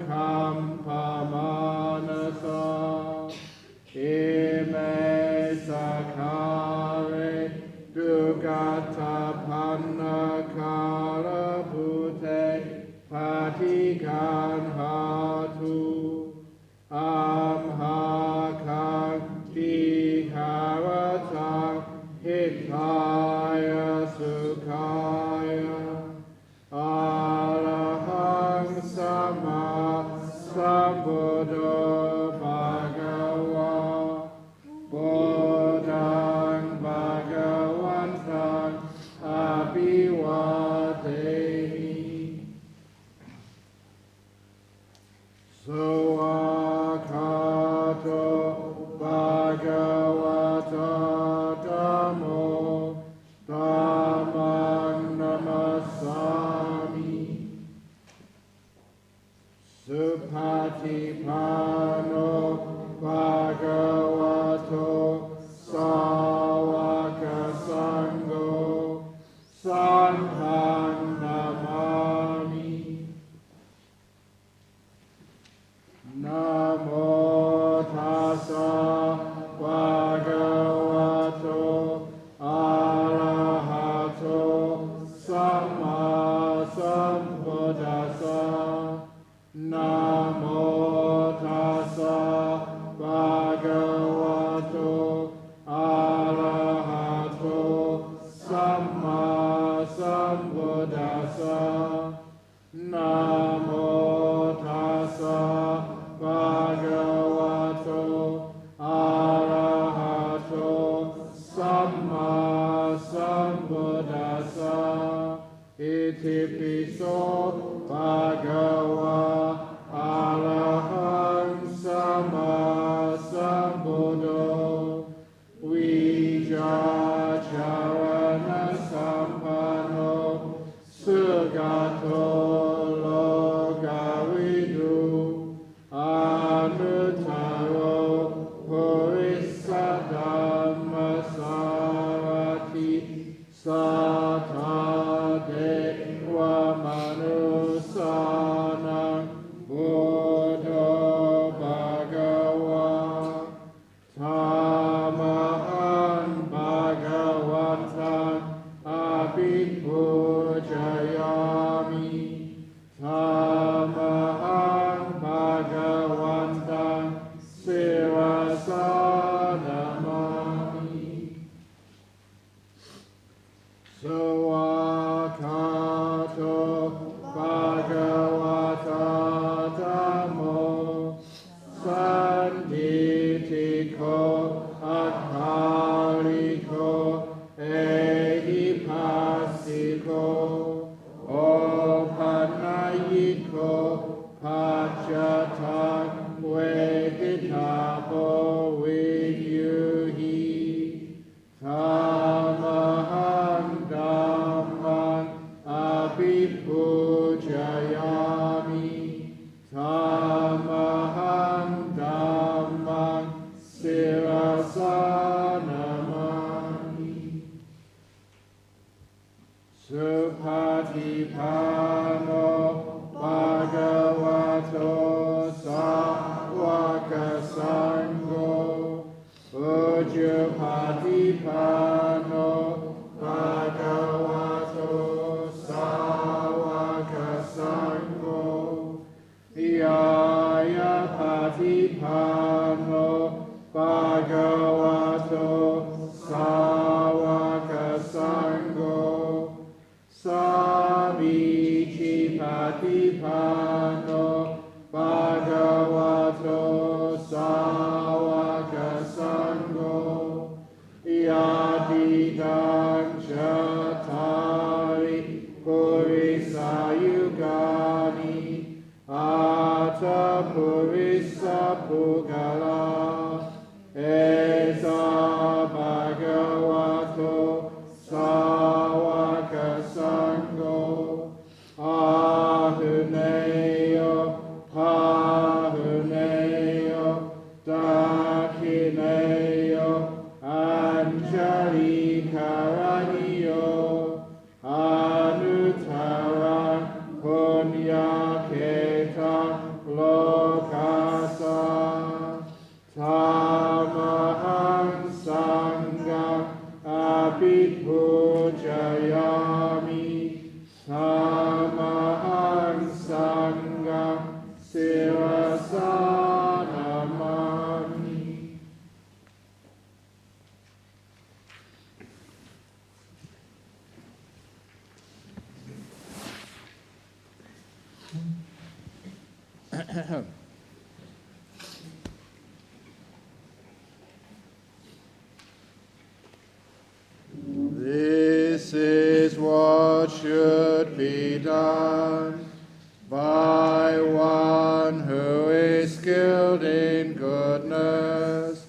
sabbardukkam pamanasa ime sakkare dukkata pannakara bhute patikan hatu amhakakti karatang hitaya sukhaya arahang sama sambuddho bhagava bodhang bhagavantang abhivademi Sawakato bhagavata dhammo dhammang namasami Supatipano bhagavato sāvaka sangho sanghang namami Namo tassa bhagavato arahato samma sambuddhassa Namo tassa bhagavato arahato samma sambuddhassa Namo tassa bhagavato arahato samma sambuddhassa iti piso bhagava arahang samma sambuddho vijacharana sampano sugato lokavidu anuttaro purissa dhammasarati sata deva manusanam buddho bhagava tamahan bhagavantam abhipujayami tamahan bhagavantam sirasa namami Sawakato bhagavata dhammo sanditiko akhariko ehipasiko opanayiko pachatak veditapo vidyuhi tamaham dhammam abhipujayami tamaham dhammam sirasa namami Supatipano bhagavato sāvaka sangho Ujjapatipano bhagavato sāvaka sangho Yāyapatipano bhagavato sāvaka sangho Savichipatipano bhagavato sāvaka sangho Yadidang Chattari Purisayugani Ata Purisa Pugala Esa Bhagavato Sāvaka Sangho Ahuneyo Pahuneyo Dakineyo Anjali Karaniyo Anutara Punya Keta lokasa tamaham sangha abhipujayami tamaham sangha sirasanamami. This is what should be done by one who is skilled in goodness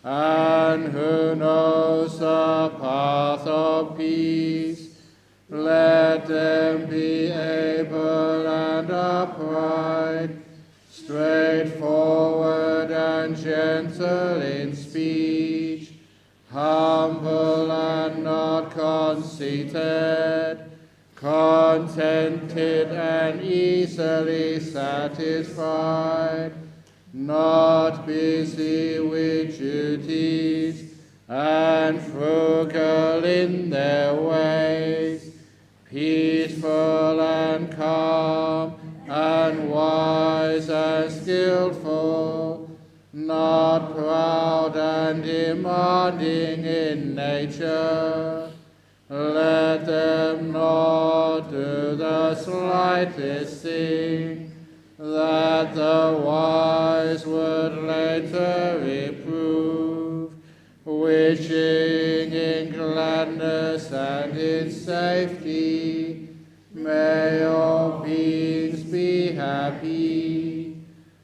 and who knows the path of peace. Let them be able and upright, straightforward and gentle in speech, humble and not conceited, contented and easily satisfied, not busy with duties, and frugal in their ways, peaceful and calm, and wise and skillful, not proud and demanding in nature. Let them not do the slightest thing that the wise would later reprove, wishing in gladness and in safety. May all beings be happy.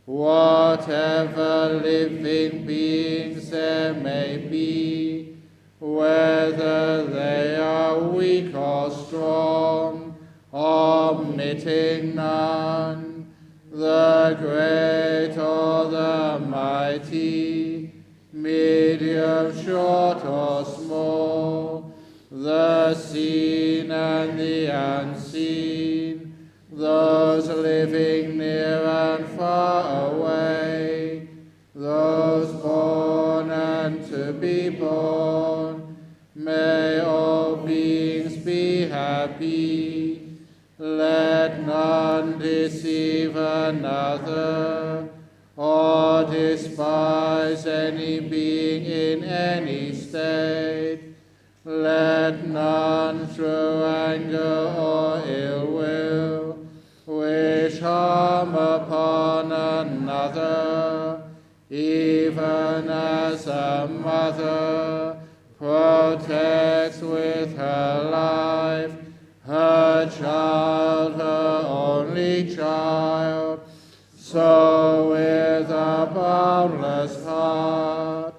Whatever living beings there may be, whether they are weak or strong, omitting none, the great or the mighty, medium, short or small, the seen and the unseen, those living near and far away, those born and to be born, may all beings be happy. Let none deceive another, or despise any being in any state. Let none through anger or ill will wish harm upon another, even as a mother protects with her life her child, her only child, so with a boundless heart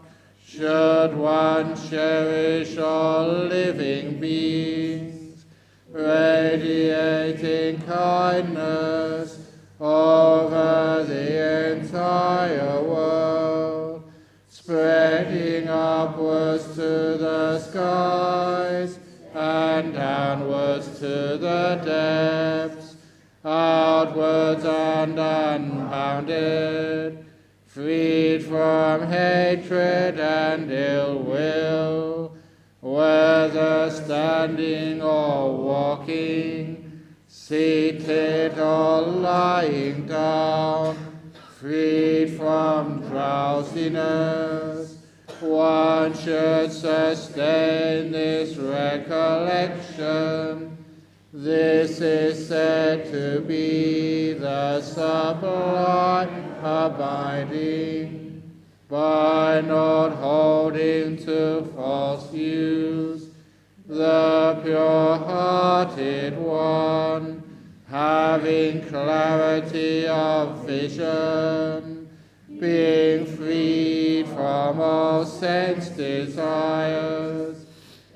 should one cherish all living beings, radiating kindness over the entire world, spreading upwards to the skies and downwards to the depths, outwards and unbounded, freed from hatred and ill will, whether standing or walking, seated or lying down, freed from drowsiness. One should sustain this recollection. This is said to be the sublime abiding, by not holding to false views. The pure-hearted one, having clarity of vision, being freed from all sense desires,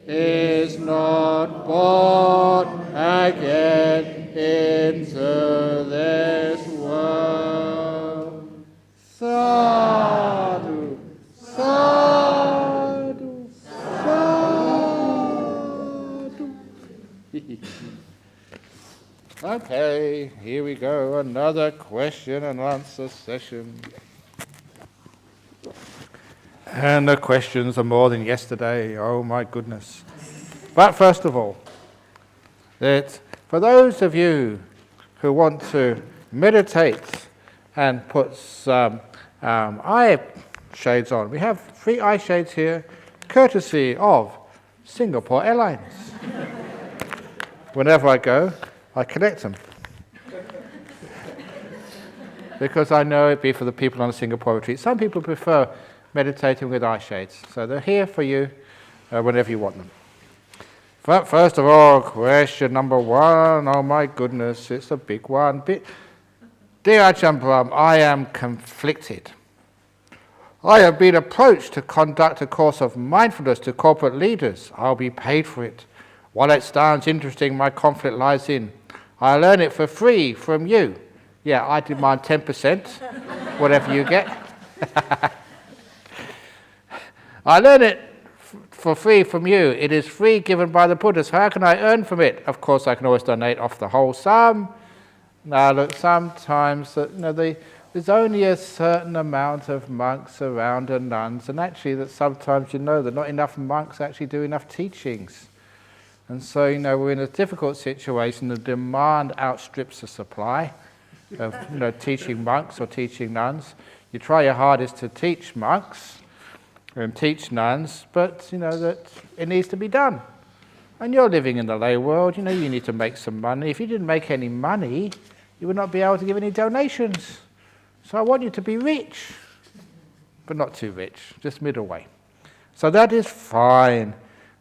is not born again into this world. Sadhu, sadhu, sadhu. Okay. Okay, here we go, another question and answer session. And the questions are more than yesterday, oh my goodness. But first of all, that for those of you who want to meditate and put some eye shades on, we have 3 eye shades here, courtesy of Singapore Airlines. Whenever I go, I collect them. Because I know it'd be for the people on a Singapore retreat. Some people prefer meditating with eye shades, so they're here for you whenever you want them. But first of all, question number 1, oh my goodness, it's a big one. Dear Ajahn Brahm, I am conflicted. I have been approached to conduct a course of mindfulness to corporate leaders. I'll be paid for it. While it sounds interesting, my conflict lies in, I learn it for free from you. Yeah, I demand 10%, whatever you get. I learn it for free from you. It is free given by the Buddhas. How can I earn from it? Of course, I can always donate off the whole sum. Now, look, sometimes there's only a certain amount of monks around and nuns, and actually that sometimes that not enough monks actually do enough teachings. And so, we're in a difficult situation. The demand outstrips the supply of, teaching monks or teaching nuns. You try your hardest to teach monks and teach nuns, but, that it needs to be done. And you're living in the lay world, you need to make some money. If you didn't make any money, you would not be able to give any donations. So I want you to be rich, but not too rich, just middle way. So that is fine.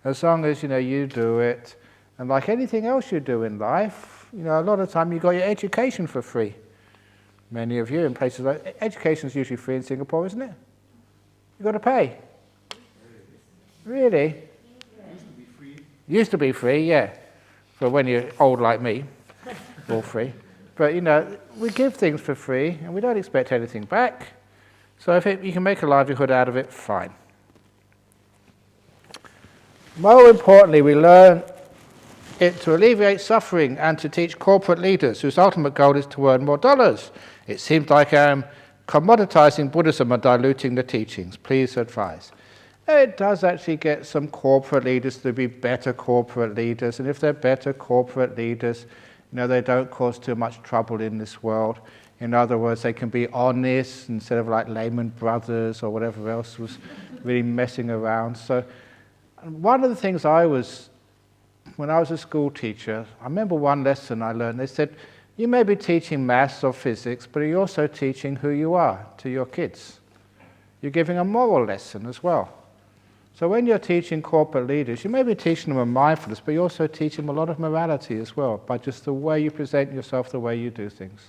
As long as, you do it. And like anything else you do in life, a lot of time you got your education for free. Many of you in places like, education is usually free in Singapore, isn't it? You've got to pay. Really? Used to be free, yeah. For when you're old like me, all free. But, we give things for free and we don't expect anything back. So if you can make a livelihood out of it, fine. More importantly, we learn it to alleviate suffering and to teach corporate leaders whose ultimate goal is to earn more dollars. It seems like I am commoditizing Buddhism and diluting the teachings. Please advise. It does actually get some corporate leaders to be better corporate leaders, and if they're better corporate leaders, they don't cause too much trouble in this world. In other words, they can be honest instead of like Lehman Brothers or whatever else was really messing around. So one of the things when I was a school teacher, I remember one lesson I learned. They said, you may be teaching maths or physics, but you're also teaching who you are to your kids. You're giving a moral lesson as well. So when you're teaching corporate leaders, you may be teaching them a mindfulness, but you also teach them a lot of morality as well, by just the way you present yourself, the way you do things.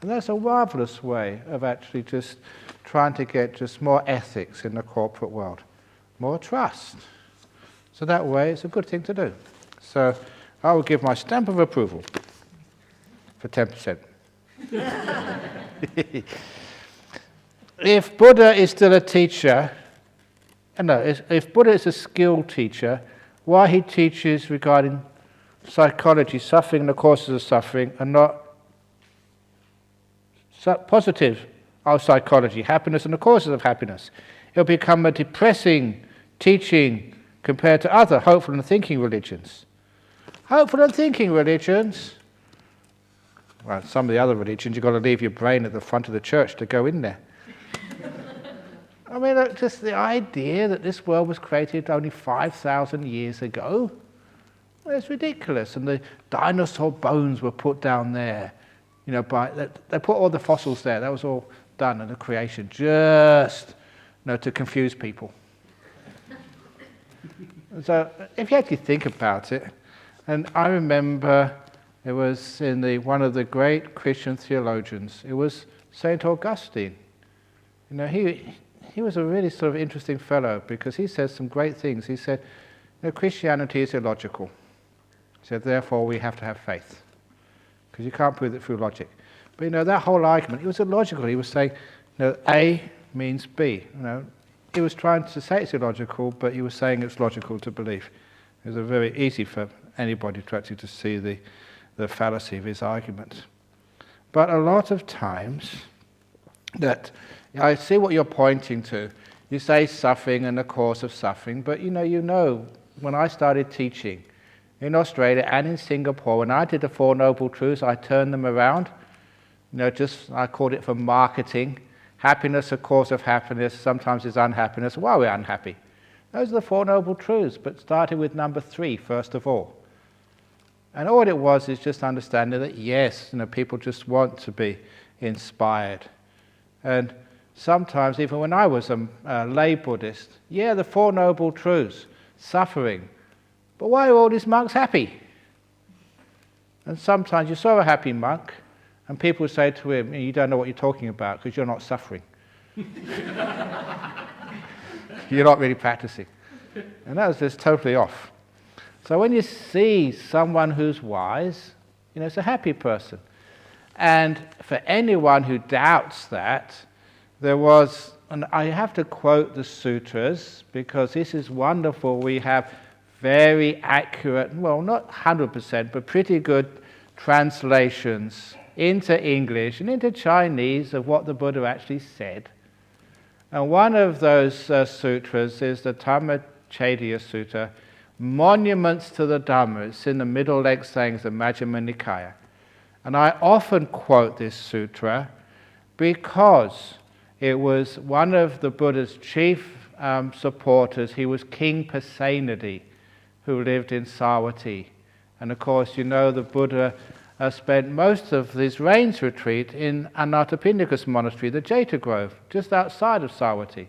And that's a marvelous way of actually just trying to get just more ethics in the corporate world, more trust. So that way, it's a good thing to do. So I will give my stamp of approval for 10%. If Buddha is still a teacher, if Buddha is a skilled teacher, why he teaches regarding psychology, suffering and the causes of suffering, and not positive psychology, happiness and the causes of happiness? It'll become a depressing teaching compared to other hopeful and thinking religions. Hopeful and thinking religions, well, some of the other religions, you've got to leave your brain at the front of the church to go in there. I mean, just the idea that this world was created only 5,000 years ago, well, it's ridiculous. And the dinosaur bones were put down there. They put all the fossils there. That was all done in the creation, just to confuse people. So if you actually think about it, and I remember it was in one of the great Christian theologians, it was St. Augustine. He was a really sort of interesting fellow because he says some great things. He said, Christianity is illogical. He said, therefore we have to have faith because you can't prove it through logic. But that whole argument, it was illogical. He was saying, A means B. He was trying to say it's illogical, but he was saying it's logical to believe. It was very easy for anybody to actually to see the fallacy of his argument. But a lot of times, that I see what you're pointing to. You say suffering and the cause of suffering, but you know, when I started teaching in Australia and in Singapore, when I did the Four Noble Truths, I turned them around. I called it for marketing. Happiness, a cause of happiness, sometimes is unhappiness. Why are we unhappy? Those are the Four Noble Truths, but started with number 3 first of all. And all it was is just understanding that yes, people just want to be inspired. And sometimes, even when I was a lay Buddhist, the Four Noble Truths, suffering. But why are all these monks happy? And sometimes you saw a happy monk, and people would say to him, you don't know what you're talking about because you're not suffering. You're not really practicing. And that was just totally off. So when you see someone who's wise, it's a happy person. And for anyone who doubts that, there was, and I have to quote the sutras because this is wonderful. We have very accurate, well, not 100%, but pretty good translations into English and into Chinese of what the Buddha actually said. And one of those sutras is the Dhamma Sutta, Monuments to the Dhamma. It's in the middle leg sayings of Majjhima Nikaya. And I often quote this sutra because it was one of the Buddha's chief supporters. He was King Pasenadi, who lived in Savatthi. And of course, the Buddha spent most of his rains retreat in Anathapindika's monastery, the Jeta Grove, just outside of Savatthi.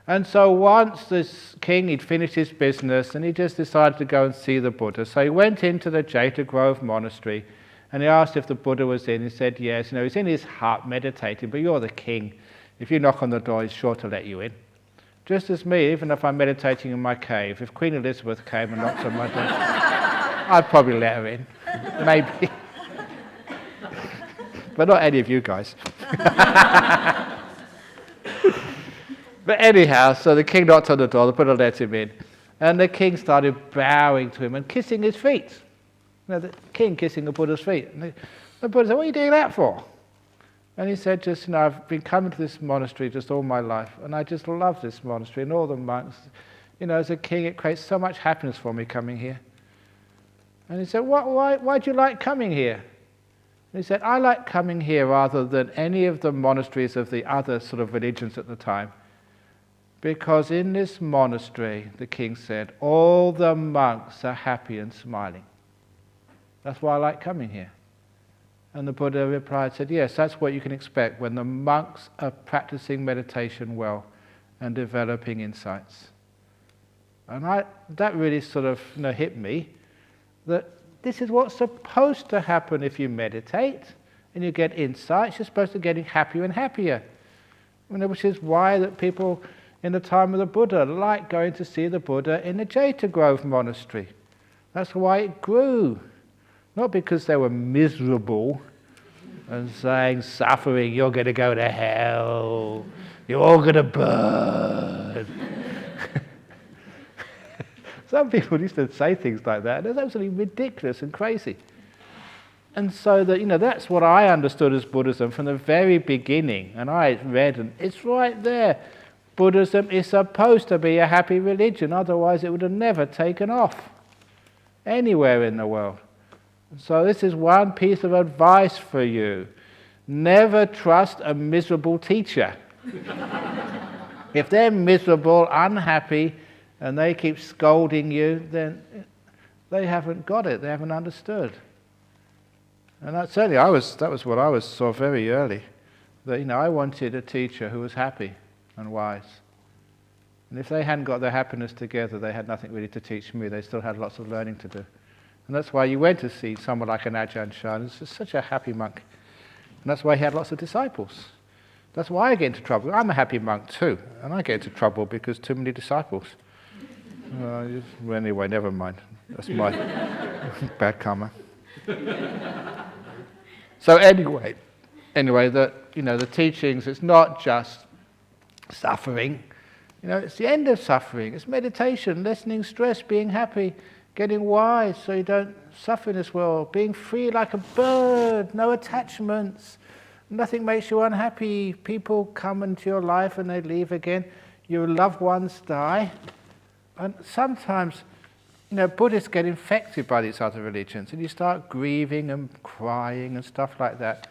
And so once this king, he'd finished his business and he just decided to go and see the Buddha. So he went into the Jeta Grove monastery and he asked if the Buddha was in. He said yes. He's in his hut meditating, but you're the king. If you knock on the door, he's sure to let you in. Just as me, even if I'm meditating in my cave, if Queen Elizabeth came and knocked on my door, I'd probably let her in. Maybe. But not any of you guys. But anyhow, so the king knocked on the door, the Buddha let him in. And the king started bowing to him and kissing his feet. The king kissing the Buddha's feet. And the Buddha said, what are you doing that for? And he said, just, I've been coming to this monastery just all my life, and I just love this monastery and all the monks. As a king, it creates so much happiness for me coming here. And he said, why do you like coming here? And he said, I like coming here rather than any of the monasteries of the other sort of religions at the time. Because in this monastery, the king said, all the monks are happy and smiling. That's why I like coming here. And the Buddha replied, said, yes, that's what you can expect when the monks are practicing meditation well and developing insights. And that really sort of hit me, that this is what's supposed to happen if you meditate and you get insights. You're supposed to get happier and happier. Which is why that people in the time of the Buddha like going to see the Buddha in the Jeta Grove monastery. That's why it grew. Not because they were miserable and saying, suffering, you're going to go to hell, you're all going to burn. Some people used to say things like that, and it's absolutely ridiculous and crazy. And so that, that's what I understood as Buddhism from the very beginning. And I read, and it's right there. Buddhism is supposed to be a happy religion, otherwise it would have never taken off anywhere in the world. So this is one piece of advice for you. Never trust a miserable teacher. If they're miserable, unhappy, and they keep scolding you, then they haven't got it, they haven't understood. And that was what I saw very early. That I wanted a teacher who was happy and wise. And if they hadn't got their happiness together, they had nothing really to teach me. They still had lots of learning to do. And that's why you went to see someone like an Ajahn. He's just such a happy monk. And that's why he had lots of disciples. That's why I get into trouble. I'm a happy monk too, and I get into trouble because too many disciples. Anyway, never mind. That's my bad karma. So anyway, the teachings, it's not just suffering. It's the end of suffering. It's meditation, lessening stress, being happy. getting wise so you don't suffer in this world, being free like a bird, no attachments, nothing makes you unhappy. People come into your life and they leave again. Your loved ones die. And sometimes, Buddhists get infected by these other religions and you start grieving and crying and stuff like that.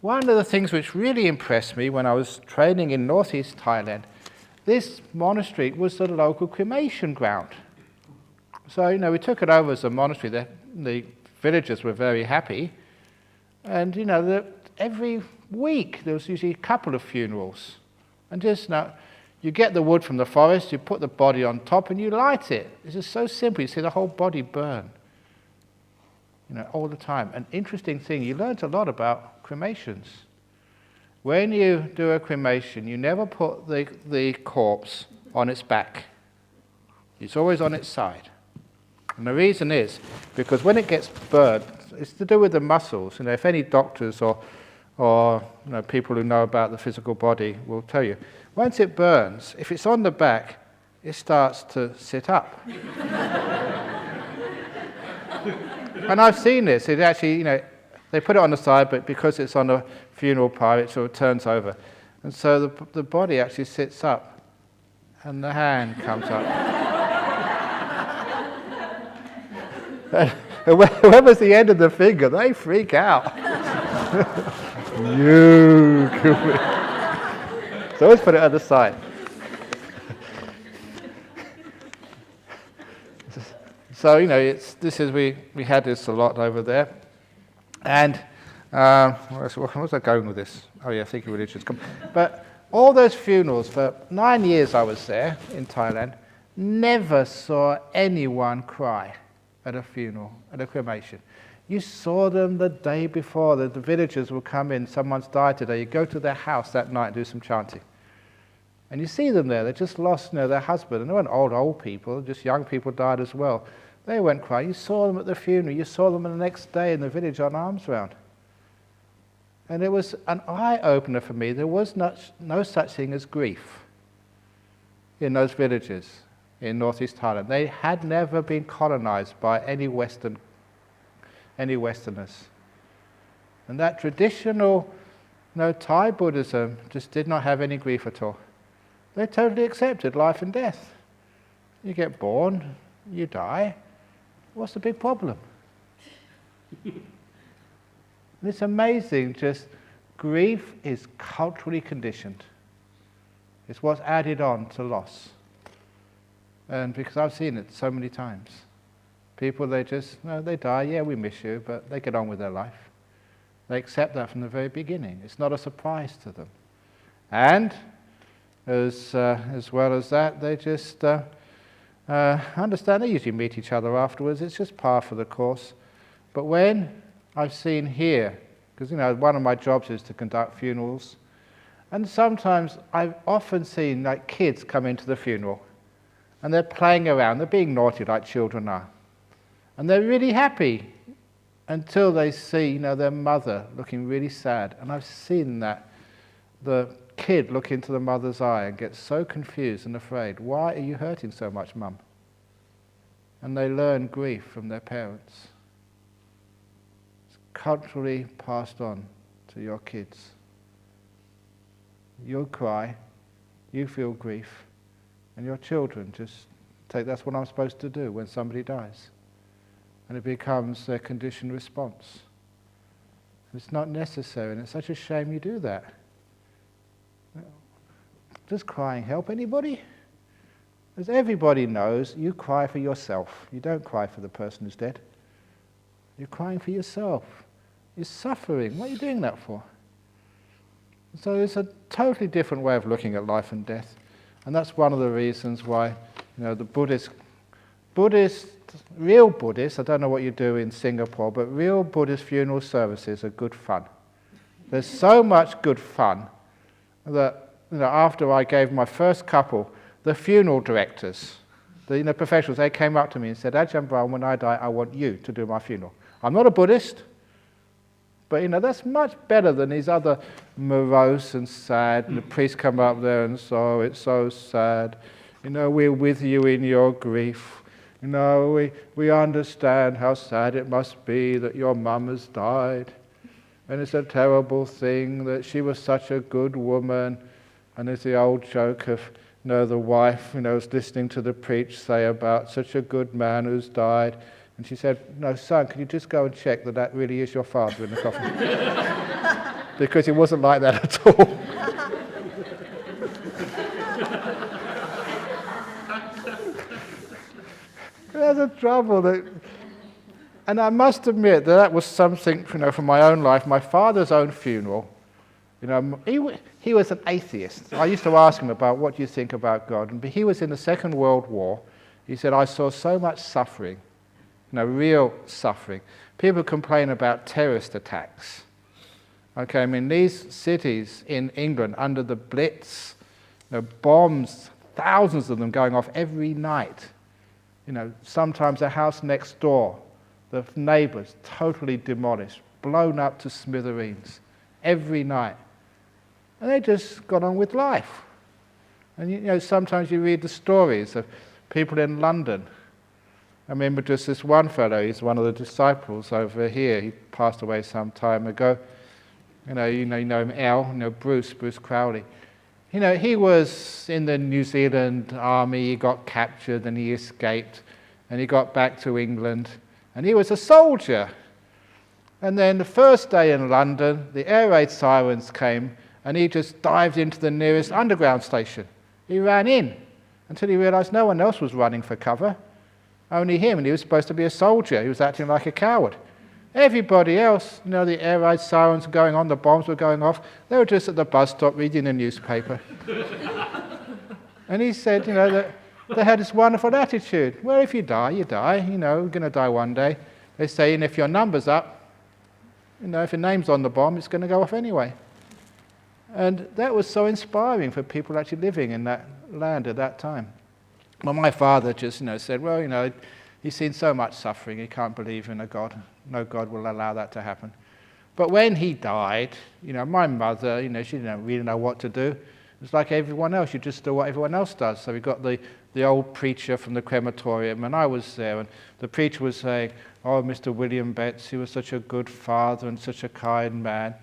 One of the things which really impressed me when I was training in northeast Thailand, this monastery was the local cremation ground. So, we took it over as a monastery. The villagers were very happy. And, every week there was usually a couple of funerals. And just you get the wood from the forest, you put the body on top and you light it. It's just so simple. You see the whole body burn, all the time. An interesting thing, you learned a lot about cremations. When you do a cremation, you never put the corpse on its back. It's always on its side. And the reason is because when it gets burned, it's to do with the muscles. If any doctors or people who know about the physical body will tell you, once it burns, if it's on the back, it starts to sit up. And I've seen this. It actually, they put it on the side, but because it's on a funeral pyre, it sort of turns over. And so the body actually sits up, and the hand comes up. Whoever's the end of the finger, they freak out. So always put it on the side. So we had this a lot over there, and where was I going with this? Oh yeah, thinking religions. But all those funerals, for 9 years I was there in Thailand, never saw anyone cry at a funeral, at a cremation. You saw them the day before. The villagers would come in, someone's died today, you go to their house that night and do some chanting. And you see them there, they just lost their husband, and they weren't old people, just young people died as well. They went crying. You saw them at the funeral, you saw them the next day in the village on arms round. And it was an eye-opener for me. There was no such thing as grief in those villages in northeast Thailand. They had never been colonized by any Westerners. And that traditional Thai Buddhism just did not have any grief at all. They totally accepted life and death. You get born, you die. What's the big problem? And it's amazing, just grief is culturally conditioned. It's what's added on to loss. And because I've seen it so many times. People, they die, yeah, we miss you, but they get on with their life. They accept that from the very beginning. It's not a surprise to them. And as well as that, they just understand. They usually meet each other afterwards. It's just par for the course. But when I've seen here, because one of my jobs is to conduct funerals, and sometimes I've often seen kids come into the funeral, and they're playing around, they're being naughty like children are, and they're really happy until they see their mother looking really sad. And I've seen that the kid look into the mother's eye and get so confused and afraid. Why are you hurting so much, Mum? And they learn grief from their parents. It's culturally passed on to your kids. You'll cry, you feel grief, and your children just take, that's what I'm supposed to do when somebody dies. And it becomes their conditioned response. It's not necessary, and it's such a shame you do that. Does crying help anybody? As everybody knows, you cry for yourself. You don't cry for the person who's dead. You're crying for yourself. You're suffering. What are you doing that for? So it's a totally different way of looking at life and death. And that's one of the reasons why the real Buddhists, I don't know what you do in Singapore, but real Buddhist funeral services are good fun. There's so much good fun that after I gave my first couple, the funeral directors, the professionals, they came up to me and said, Ajahn Brahm, when I die, I want you to do my funeral. I'm not a Buddhist, but that's much better than these other morose and sad, and the priests come up there and so, it's so sad. We're with you in your grief. we understand how sad it must be that your mum has died. And it's a terrible thing that she was such a good woman. And there's the old joke of, the wife, was listening to the preach say about such a good man who's died. And she said, no, son, can you just go and check that really is your father in the coffin? Because it wasn't like that at all. There's a trouble and I must admit that was something, from my own life, my father's own funeral. He was an atheist. I used to ask him about, what do you think about God? And he was in the Second World War. He said, I saw so much suffering, real suffering. People complain about terrorist attacks. Okay, these cities in England under the Blitz, bombs, thousands of them going off every night. Sometimes a house next door, the neighbours totally demolished, blown up to smithereens every night. And they just got on with life. And sometimes you read the stories of people in London. I remember just this one fellow, he's one of the disciples over here, he passed away some time ago. You know him, Al, Bruce Crowley. He was in the New Zealand army, he got captured and he escaped, and he got back to England, and he was a soldier. And then the first day in London, the air raid sirens came, and he just dived into the nearest underground station. He ran in, until he realised no one else was running for cover, only him, and he was supposed to be a soldier. He was acting like a coward. Everybody else, the air raid sirens were going on, the bombs were going off, they were just at the bus stop reading the newspaper. And he said, that they had this wonderful attitude. Well, if you die, you die, you're going to die one day. They say, and if your number's up, if your name's on the bomb, it's going to go off anyway. And that was so inspiring for people actually living in that land at that time. Well, my father just, said, well, he's seen so much suffering, he can't believe in a God. No God will allow that to happen. But when he died, my mother, she didn't really know what to do. It's like everyone else, you just do what everyone else does. So we got the old preacher from the crematorium, and I was there, and the preacher was saying, oh, Mr. William Betts, he was such a good father and such a kind man.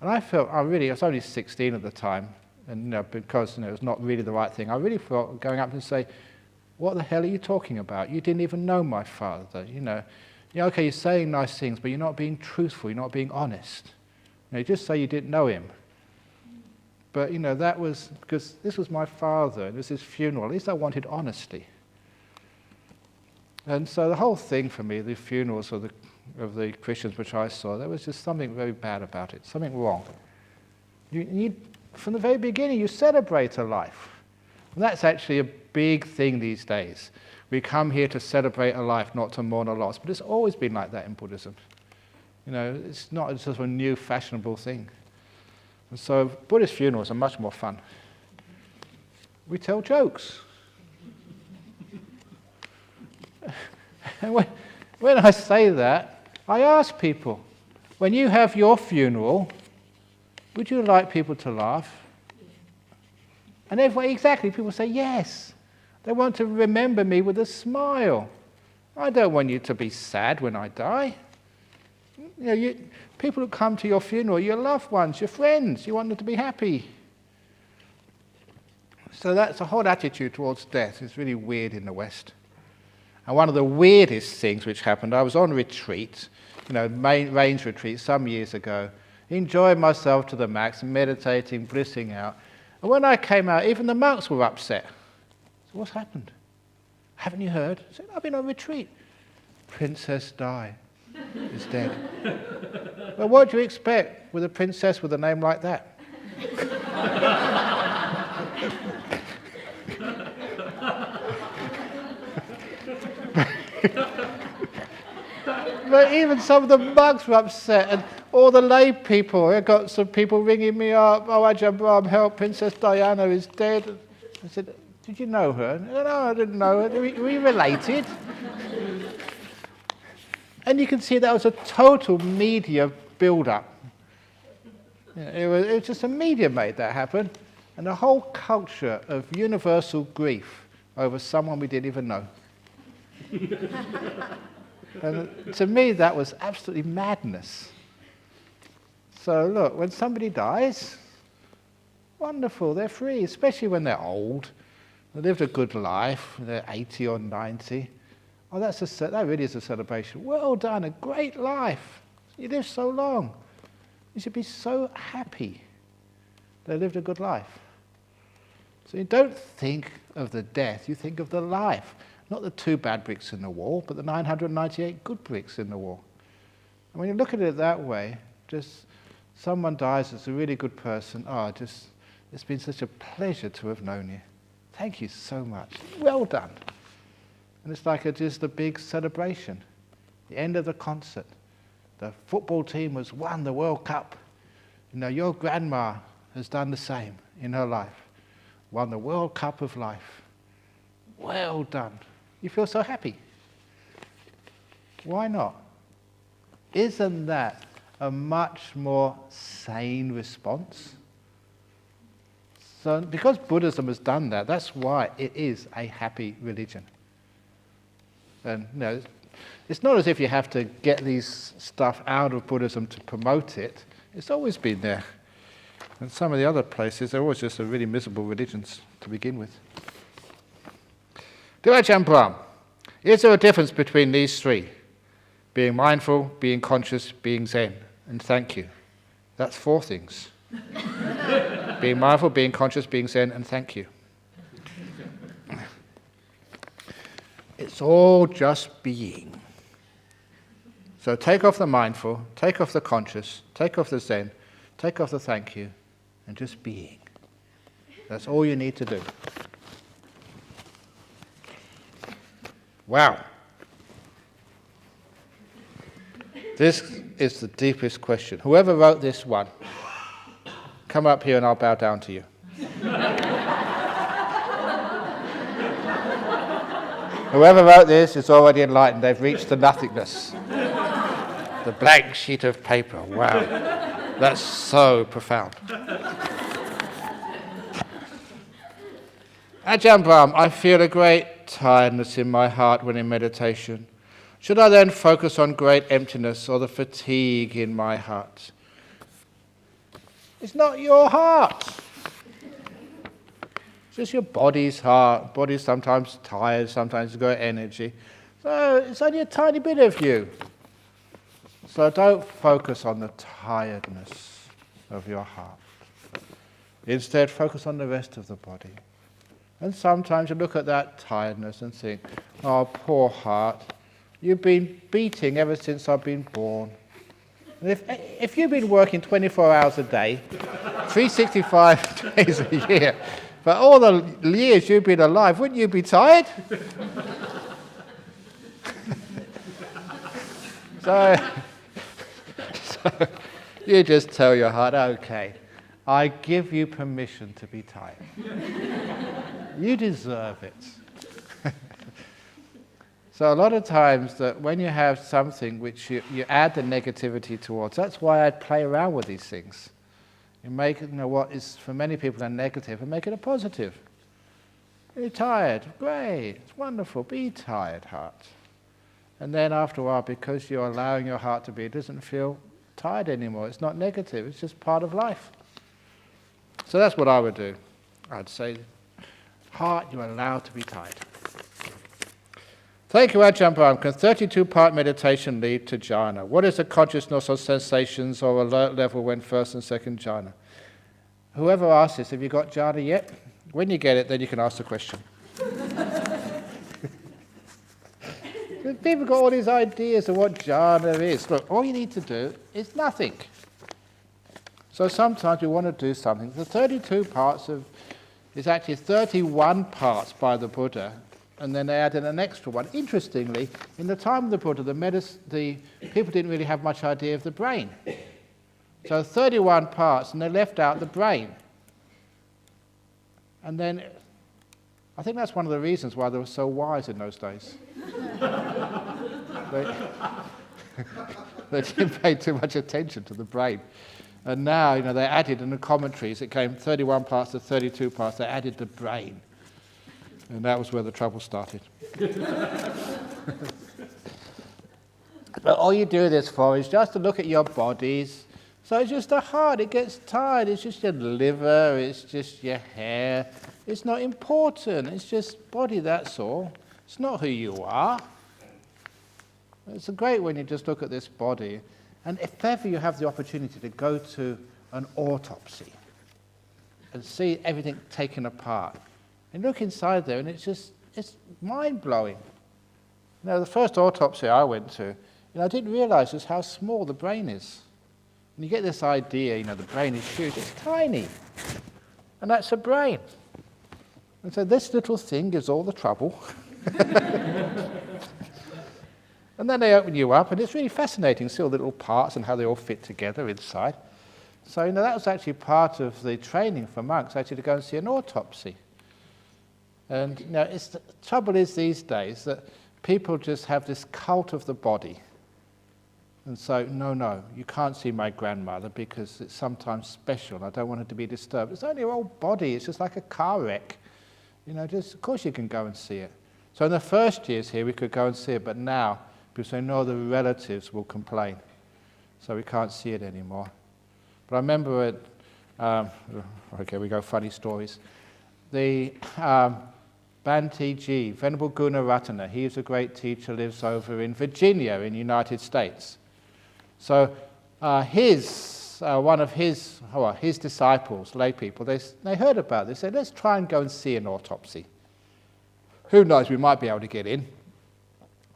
And I felt, I was only 16 at the time, and because it was not really the right thing, I really felt going up and say, what the hell are you talking about? You didn't even know my father, okay, you're saying nice things, but you're not being truthful, you're not being honest. Just say you didn't know him. But, that was, because this was my father, it was his funeral, at least I wanted honesty. And so the whole thing for me, the funerals of the Christians which I saw, there was just something very bad about it, something wrong. From the very beginning, you celebrate a life. And that's actually a big thing these days. We come here to celebrate a life, not to mourn a loss. But it's always been like that in Buddhism. It's not just a new fashionable thing. And so Buddhist funerals are much more fun. We tell jokes. And when I say that, I ask people, when you have your funeral, would you like people to laugh? And exactly, people say yes. They want to remember me with a smile. I don't want you to be sad when I die. People who come to your funeral, your loved ones, your friends, you want them to be happy. So that's the whole attitude towards death. It's really weird in the West. And one of the weirdest things which happened, I was on retreat, range retreat some years ago, enjoying myself to the max, meditating, blissing out. And when I came out, even the monks were upset. So what's happened? Haven't you heard? I said, I've been on retreat. Princess Di is dead. Well, what do you expect with a princess with a name like that? But even some of the monks were upset, and all the lay people, I got some people ringing me up, oh, Ajahn Brahm, help, Princess Diana is dead. I said, did you know her? No, I didn't know her. Are we related? And you can see that was a total media build-up. It was just the media made that happen, and the whole culture of universal grief over someone we didn't even know. And to me, that was absolutely madness. So look, when somebody dies, wonderful, they're free, especially when they're old. They lived a good life, they're 80 or 90. Oh, that really is a celebration. Well done, a great life. You lived so long. You should be so happy they lived a good life. So you don't think of the death, you think of the life. Not the 2 bad bricks in the wall, but the 998 good bricks in the wall. And when you look at it that way, just someone dies that's a really good person. Oh, it's been such a pleasure to have known you. Thank you so much. Well done. And it's like just a big celebration. The end of the concert. The football team has won the World Cup. You know, your grandma has done the same in her life. Won the World Cup of life. Well done. You feel so happy. Why not? Isn't that a much more sane response? So because Buddhism has done that, that's why it is a happy religion. And you know, it's not as if you have to get these stuff out of Buddhism to promote it. It's always been there. And some of the other places, they're always just really miserable religions to begin with. Dear Ajahn Brahm, is there a difference between these 3? Being mindful, being conscious, being Zen, and thank you. That's 4 things. Being mindful, being conscious, being Zen, and thank you. It's all just being. So take off the mindful, take off the conscious, take off the Zen, take off the thank you, and just being. That's all you need to do. Wow. This is the deepest question. Whoever wrote this one, come up here and I'll bow down to you. Whoever wrote this is already enlightened. They've reached the nothingness. The blank sheet of paper. Wow. That's so profound. Ajahn Brahm, I feel a great tiredness in my heart when in meditation. Should I then focus on great emptiness or the fatigue in my heart? It's not your heart. It's just your body's heart. Body's sometimes tired, sometimes it's got energy. So it's only a tiny bit of you. So don't focus on the tiredness of your heart. Instead, focus on the rest of the body. And sometimes you look at that tiredness and think, oh, poor heart, you've been beating ever since I've been born. And if you've been working 24 hours a day, 365 days a year, for all the years you've been alive, wouldn't you be tired? So you just tell your heart, okay, I give you permission to be tired. You deserve it. So a lot of times that when you have something which you add the negativity towards, that's why I play around with these things. You make what is for many people a negative and make it a positive. You're tired, great, it's wonderful, be tired, heart. And then after a while, because you're allowing your heart to be, it doesn't feel tired anymore. It's not negative, it's just part of life. So that's what I would do. I'd say, heart, you're allowed to be tired. Thank you, Ajahn Brahm. Can 32-part meditation lead to jhana? What is the consciousness or sensations or alert level when first and second jhana? Whoever asks this, have you got jhana yet? When you get it, then you can ask the question. People got all these ideas of what jhana is. Look, all you need to do is nothing. So sometimes we want to do something. The 32 parts is actually 31 parts by the Buddha, and then they added an extra one. Interestingly, in the time of the Buddha, the people didn't really have much idea of the brain. So 31 parts, and they left out the brain. And then, I think that's one of the reasons why they were so wise in those days. They didn't pay too much attention to the brain. And now, they added in the commentaries, it came 31 parts to 32 parts, they added the brain. And that was where the trouble started. But all you do this for is just to look at your bodies. So it's just the heart, it gets tired, it's just your liver, it's just your hair. It's not important, it's just body, that's all. It's not who you are. It's great when you just look at this body. And if ever you have the opportunity to go to an autopsy and see everything taken apart, and look inside there, and it's mind-blowing. You know, the first autopsy I went to, I didn't realize just how small the brain is. And you get this idea, the brain is huge. It's tiny. And that's a brain. And so this little thing gives all the trouble. And then they open you up, and it's really fascinating to see all the little parts and how they all fit together inside. So, that was actually part of the training for monks, actually to go and see an autopsy. And, the trouble is these days that people just have this cult of the body. And so, no, you can't see my grandmother because it's sometimes special and I don't want her to be disturbed. It's only her old body, it's just like a car wreck. Of course you can go and see it. So in the first years here we could go and see it, but now people say, no, the relatives will complain. So we can't see it anymore. But I remember okay, we go funny stories. The Bhante Ji, Venerable Gunaratana, he was a great teacher, lives over in Virginia in the United States. So one of his disciples, lay people, they heard about this. They said, let's try and go and see an autopsy. Who knows, we might be able to get in.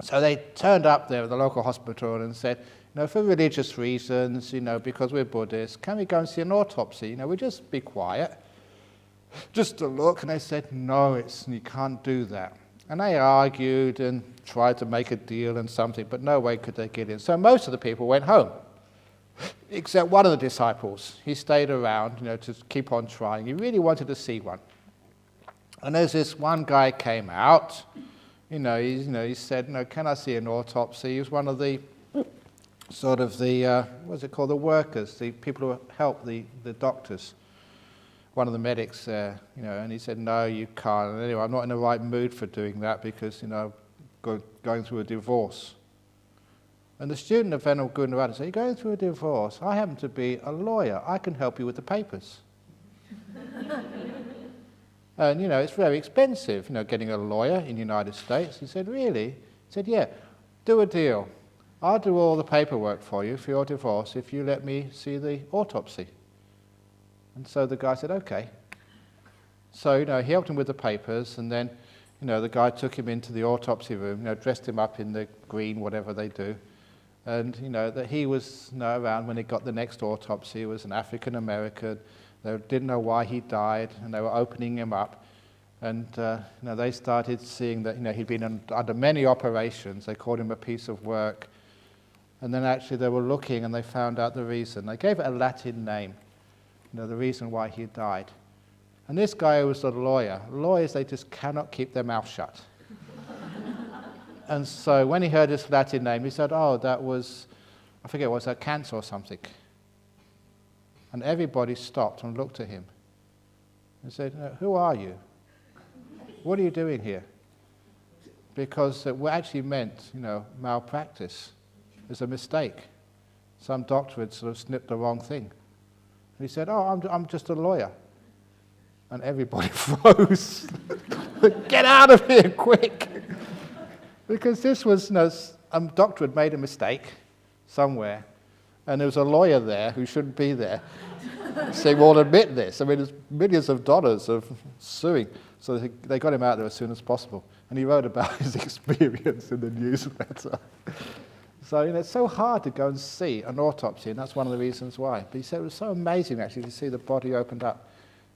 So they turned up there at the local hospital and said, for religious reasons, because we're Buddhists, can we go and see an autopsy? We'll just be quiet, just to look. And they said, no, you can't do that. And they argued and tried to make a deal and something, but no way could they get in. So most of the people went home, except one of the disciples. He stayed around, to keep on trying. He really wanted to see one. And there's this one guy came out, he said, can I see an autopsy? He was one of the, what's it called, the workers, the people who help the doctors. One of the medics there, and he said, no, you can't. And anyway, I'm not in the right mood for doing that because, going through a divorce. And the student of Venerable Gunaratana said, you're going through a divorce. I happen to be a lawyer. I can help you with the papers. And, it's very expensive, getting a lawyer in the United States. He said, really? He said, yeah, do a deal. I'll do all the paperwork for you for your divorce if you let me see the autopsy. And so the guy said, okay. So, he helped him with the papers, and then, the guy took him into the autopsy room, dressed him up in the green, whatever they do. And, that he was around when he got the next autopsy. He was an African American. They didn't know why he died, and they were opening him up. And, they started seeing that, he'd been under many operations. They called him a piece of work. And then actually they were looking, and they found out the reason. They gave it a Latin name. The reason why he died. And this guy was a lawyer. Lawyers, they just cannot keep their mouth shut. And so when he heard this Latin name, he said, oh, that was, I forget, was that cancer or something? And everybody stopped and looked at him and said, who are you? What are you doing here? Because it actually meant, malpractice. It was a mistake. Some doctor had sort of snipped the wrong thing. And he said, oh, I'm just a lawyer. And everybody froze. Get out of here, quick. Because this was, a doctor had made a mistake somewhere, and there was a lawyer there who shouldn't be there. Saying, well, admit this. I mean, there's millions of dollars of suing. So they got him out there as soon as possible. And he wrote about his experience in the newsletter. So, it's so hard to go and see an autopsy, and that's one of the reasons why. But he said it was so amazing, actually, to see the body opened up.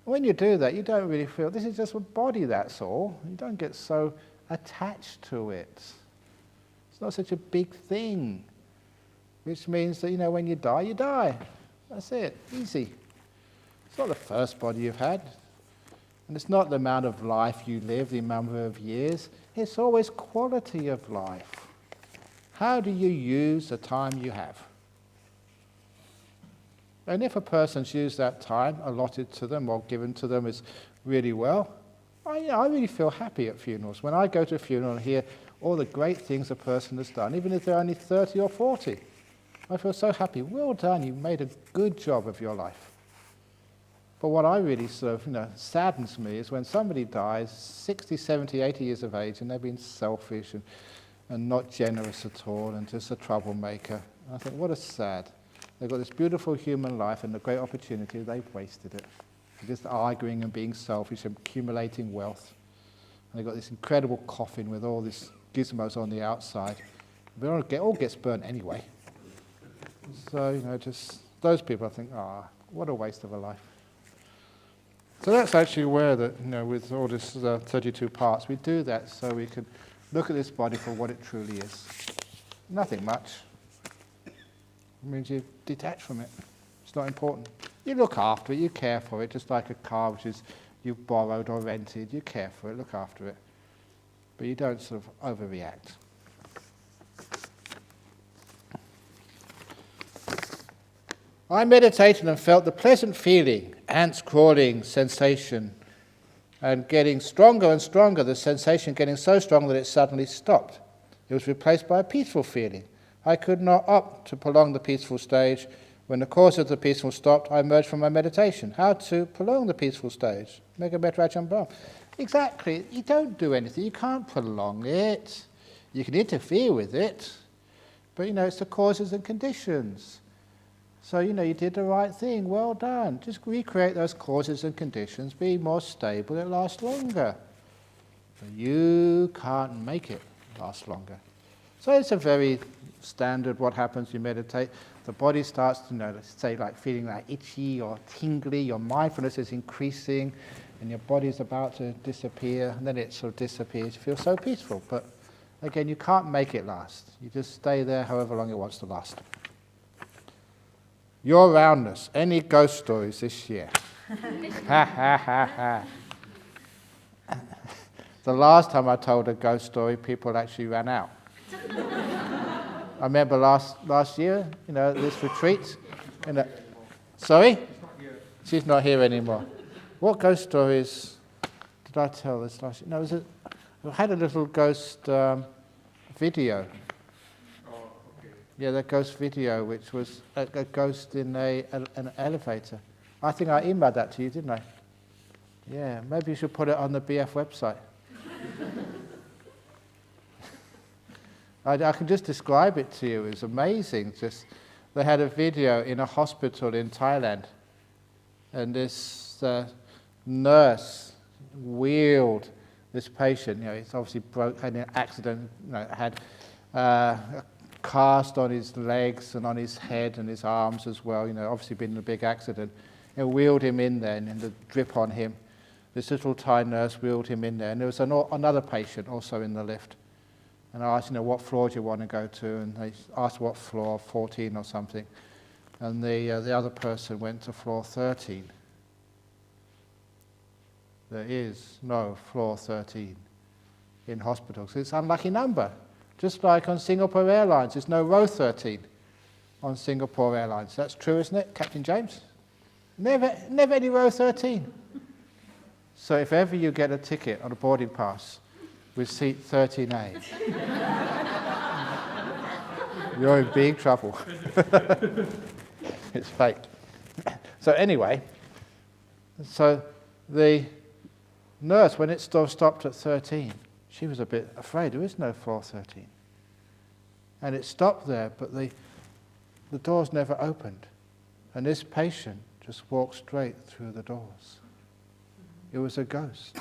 And when you do that, you don't really feel, this is just a body, that's all. You don't get so attached to it. It's not such a big thing. Which means that, when you die, you die. That's it, easy. It's not the first body you've had. And it's not the amount of life you live, the number of years. It's always quality of life. How do you use the time you have? And if a person's used that time allotted to them or given to them is really well, I really feel happy at funerals. When I go to a funeral and hear all the great things a person has done, even if they're only 30 or 40. I feel so happy. Well done, you made a good job of your life. But what I really sort of, saddens me is when somebody dies 60, 70, 80 years of age and they've been selfish and not generous at all and just a troublemaker. And I think, what a sad. They've got this beautiful human life and a great opportunity, they've wasted it. They're just arguing and being selfish and accumulating wealth. And they've got this incredible coffin with all these gizmos on the outside. But it all gets burnt anyway. So, just those people, I think, what a waste of a life. So that's actually where, with all this 32 parts, we do that so we can look at this body for what it truly is. Nothing much. It means you detach from it. It's not important. You look after it, you care for it, just like a car which is you've borrowed or rented. You care for it, look after it. But you don't sort of overreact. I meditated and felt the pleasant feeling, ants crawling sensation, and getting stronger and stronger, the sensation getting so strong that it suddenly stopped. It was replaced by a peaceful feeling. I could not opt to prolong the peaceful stage. When the cause of the peaceful stopped, I emerged from my meditation. How to prolong the peaceful stage? Make a better Ajahn Brahm. Exactly. You don't do anything. You can't prolong it. You can interfere with it. But, it's the causes and conditions. So, you did the right thing. Well done. Just recreate those causes and conditions. Be more stable. It lasts longer. But you can't make it last longer. So it's a very standard what happens you meditate. The body starts to, let's say, like feeling like itchy or tingly. Your mindfulness is increasing and your body's about to disappear. And then it sort of disappears. You feel so peaceful. But again, you can't make it last. You just stay there however long it wants to last. Your roundness. Any ghost stories this year? Ha ha ha ha. The last time I told a ghost story, people actually ran out. I remember last year, this retreat. Sorry? She's not here anymore. What ghost stories did I tell this last year? No, I had a little ghost video. Yeah, that ghost video, which was a ghost in an elevator. I think I emailed that to you, didn't I? Yeah, maybe you should put it on the BF website. I can just describe it to you. It was amazing. They had a video in a hospital in Thailand, and this nurse wheeled this patient. It's obviously had an accident. Had a cast on his legs and on his head and his arms as well. Obviously been in a big accident. And wheeled him in there, and the drip on him. This little Thai nurse wheeled him in there, and there was another patient also in the lift. And I asked, what floor do you want to go to? And they asked what floor, 14 or something. And the other person went to floor 13. There is no floor 13 in hospitals. It's an unlucky number. Just like on Singapore Airlines, there's no row 13 on Singapore Airlines. That's true, isn't it, Captain James? Never any row 13. So if ever you get a ticket on a boarding pass with seat 13A, you're in big trouble. It's fake. So anyway, the nurse, when it stopped at 13, she was a bit afraid. There is no floor 13. And it stopped there, but the doors never opened. And this patient just walked straight through the doors. It was a ghost.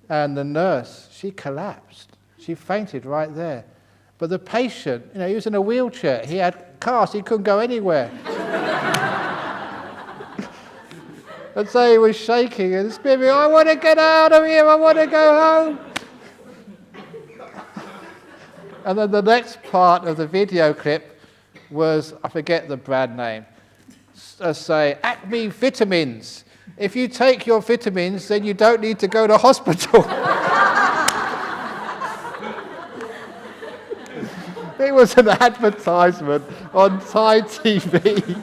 And the nurse, she collapsed. She fainted right there. But the patient, he was in a wheelchair. He had cast. He couldn't go anywhere. And so he was shaking and screaming, I want to get out of here. I want to go home. And then the next part of the video clip was, I forget the brand name, say, Acme Vitamins. If you take your vitamins, then you don't need to go to hospital. It was an advertisement on Thai TV,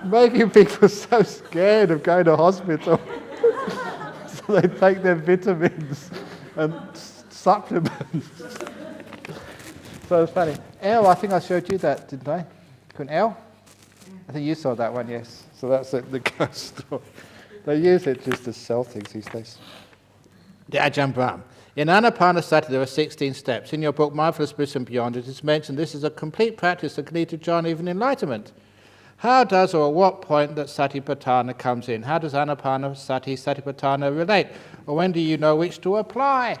making people so scared of going to hospital. So they take their vitamins supplements. So it's funny. L, I think I showed you that, didn't I? L? I think you saw that one, yes. So that's it, the ghost story. They use it just to sell things these days. The Ajahn Brahm. In Anapanasati there are 16 steps. In your book Mindfulness, Bliss and Beyond, it is mentioned this is a complete practice that can lead to jhana, even enlightenment. How does or at what point that satipatthana comes in? How does Anapanasati, satipatthana relate? Or when do you know which to apply?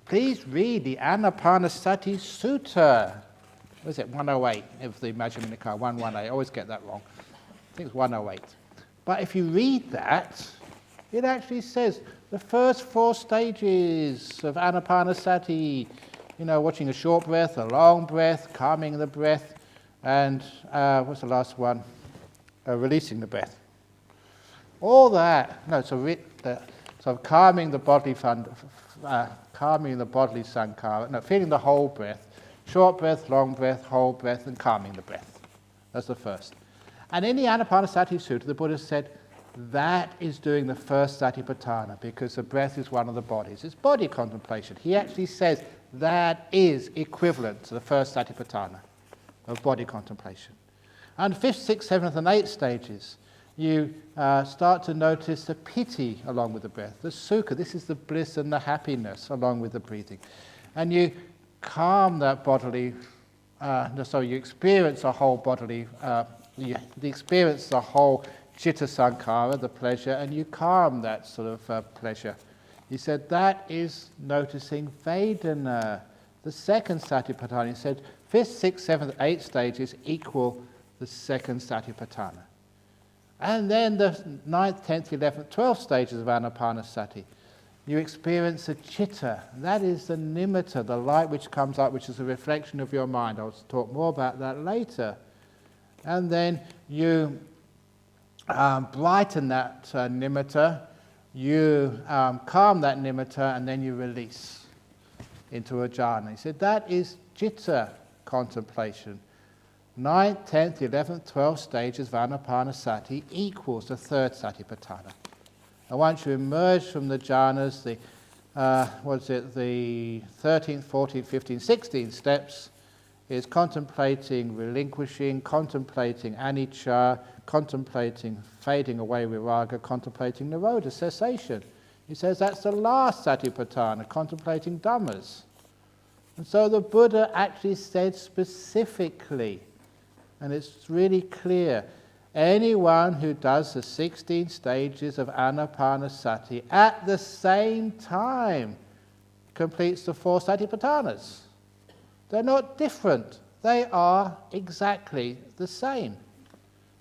Please read the Anapanasati Sutta. What is it? 108 of the Majjhima Nikaya, 118. I always get that wrong. I think it's 108. But if you read that, it actually says the first 4 stages of Anapanasati, watching a short breath, a long breath, calming the breath, and what's the last one? Releasing the breath. All that, so calming the bodily sankhara, feeling the whole breath, short breath, long breath, whole breath, and calming the breath. That's the first. And in the Anapanasati Sutta, the Buddha said, that is doing the first satipatthana, because the breath is one of the bodies. It's body contemplation. He actually says that is equivalent to the first satipatthana of body contemplation. And 5th, 6th, 7th, and 8th stages, you start to notice the piti along with the breath, the sukha, this is the bliss and the happiness along with the breathing. And you calm that bodily, you experience a whole bodily, you experience the whole citta sankhara, the pleasure, and you calm that sort of pleasure. He said that is noticing Vedana. The second satipatthana, he said 5th, 6th, 7th, 8th stages equal the second satipatthana. And then the 9th, 10th, 11th, 12th stages of Anapanasati, you experience a citta. That is the nimitta, the light which comes up, which is a reflection of your mind. I'll talk more about that later. And then you brighten that nimitta, you calm that nimitta, and then you release into a jhana. He said that is citta contemplation. 9th, 10th, 11th, 12th stages of Anapanasati equals the third satipatthana. And once you emerge from the jhanas, the 13th, 14th, 15th, 16th steps is contemplating relinquishing, contemplating anicca, contemplating fading away with raga, contemplating nirodha, cessation. He says that's the last satipatthana, contemplating dhammas. And so the Buddha actually said specifically, and it's really clear, anyone who does the 16 stages of Anapanasati at the same time completes the 4 satipatthanas. They're not different. They are exactly the same.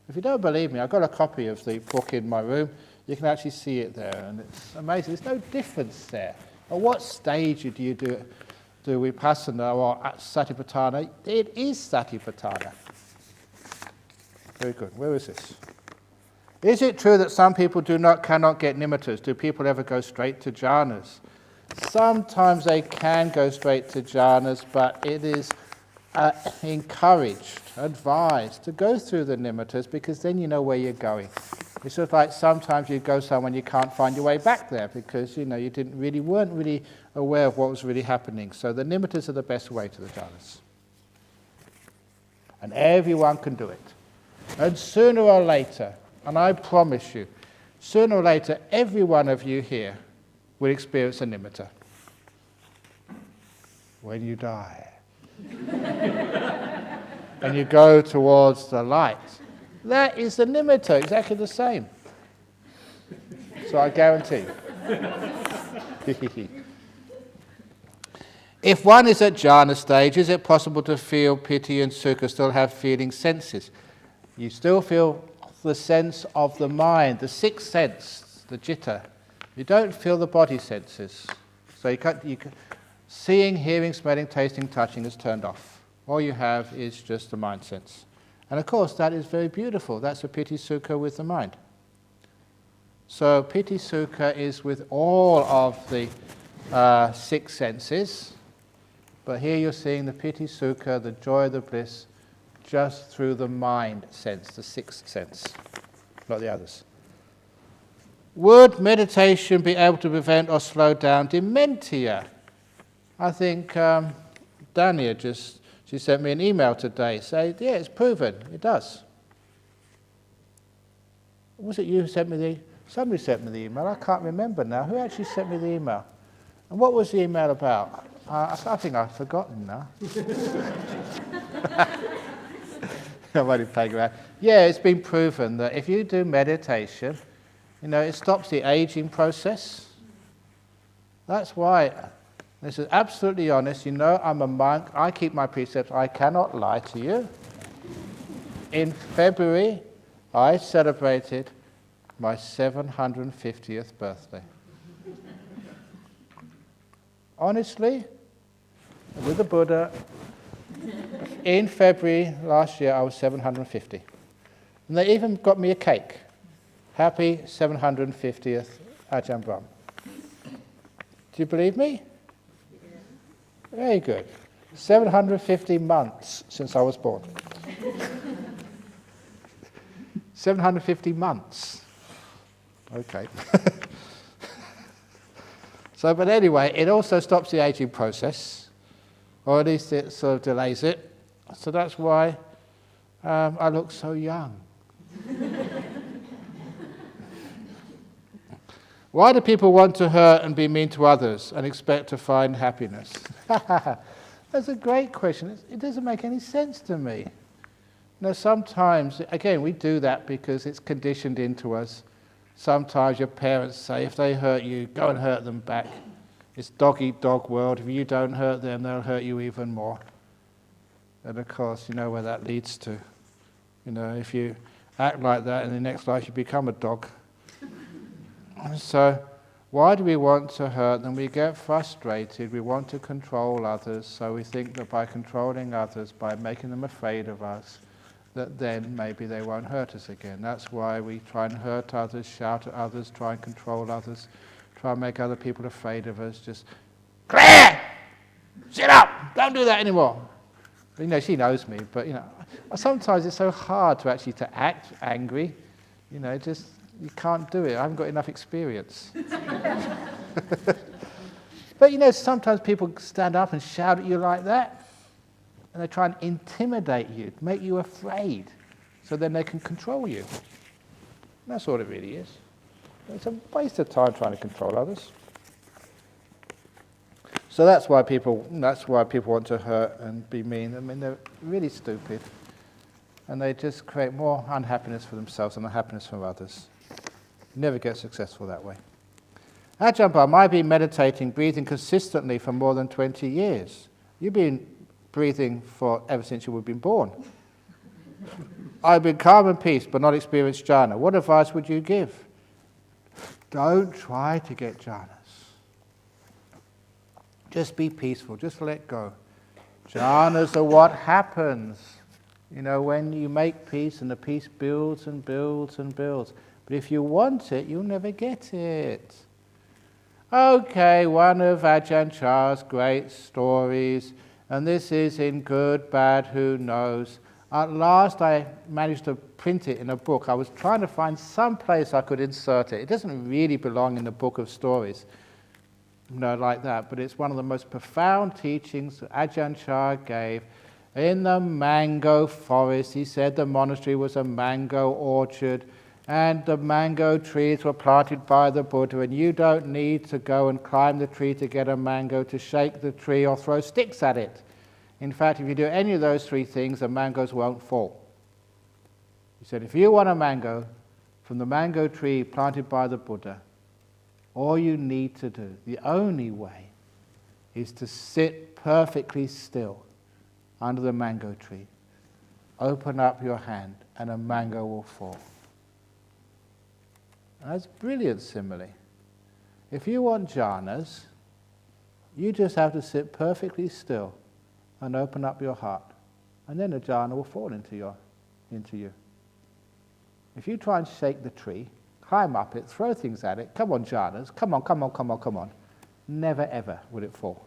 If you don't believe me, I've got a copy of the book in my room. You can actually see it there, and it's amazing. There's no difference there. At what stage do you do vipassana or satipatthana? It is satipatthana. Very good. Where is this? Is it true that some people cannot get nimittas? Do people ever go straight to jhanas? Sometimes they can go straight to jhanas, but it is encouraged, advised to go through the nimittas, because then you know where you're going. It's sort of like sometimes you go somewhere and you can't find your way back there because you weren't really aware of what was really happening. So the nimittas are the best way to the jhanas. And everyone can do it. And sooner or later, and I promise you, sooner or later, every one of you here will experience a nimitta. When you die. And you go towards the light. That is the nimitta, exactly the same. So I guarantee. If one is at jhana stage, is it possible to feel piti and sukha, still have feeling senses? You still feel the sense of the mind, the 6th sense, the citta. You don't feel the body senses. So seeing, hearing, smelling, tasting, touching is turned off. All you have is just the mind sense. And of course, that is very beautiful. That's a piti sukha with the mind. So piti sukha is with all of the 6 senses. But here you're seeing the piti sukha, the joy, the bliss, just through the mind sense, the 6th sense, not the others. Would meditation be able to prevent or slow down dementia? I think Dania she sent me an email today saying, yeah, it's proven, it does. Was it you who sent me somebody sent me the email, I can't remember now. Who actually sent me the email? And what was the email about? I think I've forgotten now. I'm only playing around. Yeah, it's been proven that if you do meditation, it stops the aging process. That's why, this is absolutely honest, I'm a monk, I keep my precepts, I cannot lie to you. In February, I celebrated my 750th birthday. Honestly, with the Buddha, in February last year I was 750. And they even got me a cake. Happy 750th Ajahn Brahm. Do you believe me? Very good. 750 months since I was born. 750 months. Okay. So, but anyway, it also stops the aging process, or at least it sort of delays it. So that's why I look so young. Why do people want to hurt and be mean to others and expect to find happiness? That's a great question. It doesn't make any sense to me. Sometimes, again, we do that because it's conditioned into us. Sometimes your parents say, if they hurt you, go and hurt them back. It's dog-eat-dog world. If you don't hurt them, they'll hurt you even more. And of course, you know where that leads to. If you act like that, in the next life you become a dog. So, why do we want to hurt them? We get frustrated. We want to control others. So we think that by controlling others, by making them afraid of us, that then maybe they won't hurt us again. That's why we try and hurt others, shout at others, try and control others, try and make other people afraid of us. Just, Claire! Sit up! Don't do that anymore. But, she knows me, but, sometimes it's so hard to actually to act angry. You can't do it. I haven't got enough experience. But, sometimes people stand up and shout at you like that. And they try and intimidate you, make you afraid, so then they can control you. And that's all it really is. It's a waste of time trying to control others. So that's why people want to hurt and be mean. I mean, they're really stupid. And they just create more unhappiness for themselves and unhappiness for others. You never get successful that way. Ajahn Brahm, I've been meditating, breathing consistently for more than 20 years. You've been breathing for ever since you were been born. I've been calm and peace, but not experienced jhana. What advice would you give? Don't try to get jhanas. Just be peaceful. Just let go. Jhanas are what happens. When you make peace, and the peace builds and builds and builds. But if you want it, you'll never get it. Okay, one of Ajahn Chah's great stories. And this is in good, bad, who knows. At last I managed to print it in a book. I was trying to find some place I could insert it. It doesn't really belong in the book of stories, like that. But it's one of the most profound teachings that Ajahn Chah gave. In the mango forest, he said the monastery was a mango orchard, and the mango trees were planted by the Buddha, and you don't need to go and climb the tree to get a mango, to shake the tree or throw sticks at it. In fact, if you do any of those three things, the mangoes won't fall. He said, if you want a mango from the mango tree planted by the Buddha, all you need to do, the only way, is to sit perfectly still under the mango tree. Open up your hand and a mango will fall. And that's a brilliant simile. If you want jhanas, you just have to sit perfectly still and open up your heart. And then a jhana will fall into you. If you try and shake the tree, climb up it, throw things at it, come on jhanas, come on, never ever will it fall.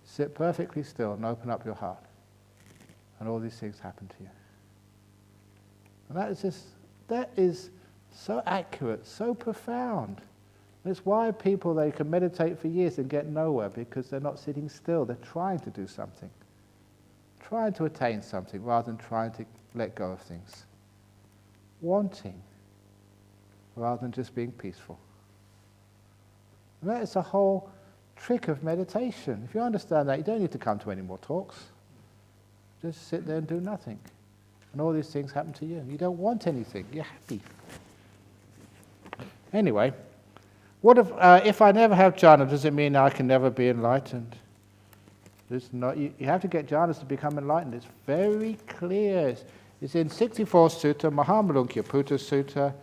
Sit perfectly still and open up your heart. And all these things happen to you. And that is So accurate, so profound. That's why people, they can meditate for years and get nowhere, because they're not sitting still. They're trying to do something, trying to attain something rather than trying to let go of things. Wanting rather than just being peaceful. And that is the whole trick of meditation. If you understand that, you don't need to come to any more talks. Just sit there and do nothing. And all these things happen to you. You don't want anything. You're happy. Anyway, what if I never have jhana, does it mean I can never be enlightened? You have to get jhanas to become enlightened. It's very clear. It's in 64th Sutta, Mahamalunkyaputta Sutta.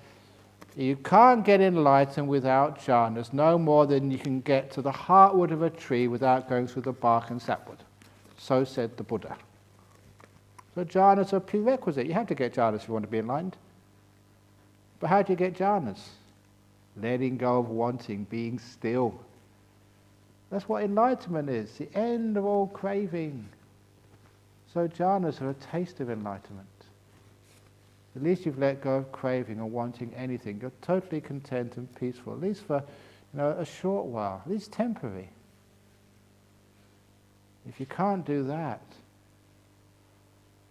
You can't get enlightened without jhanas, no more than you can get to the heartwood of a tree without going through the bark and sapwood. So said the Buddha. So jhanas are a prerequisite. You have to get jhanas if you want to be enlightened. But how do you get jhanas? Letting go of wanting, being still. That's what enlightenment is, the end of all craving. So jhanas are a taste of enlightenment. At least you've let go of craving or wanting anything. You're totally content and peaceful, at least for a short while, at least temporary. If you can't do that,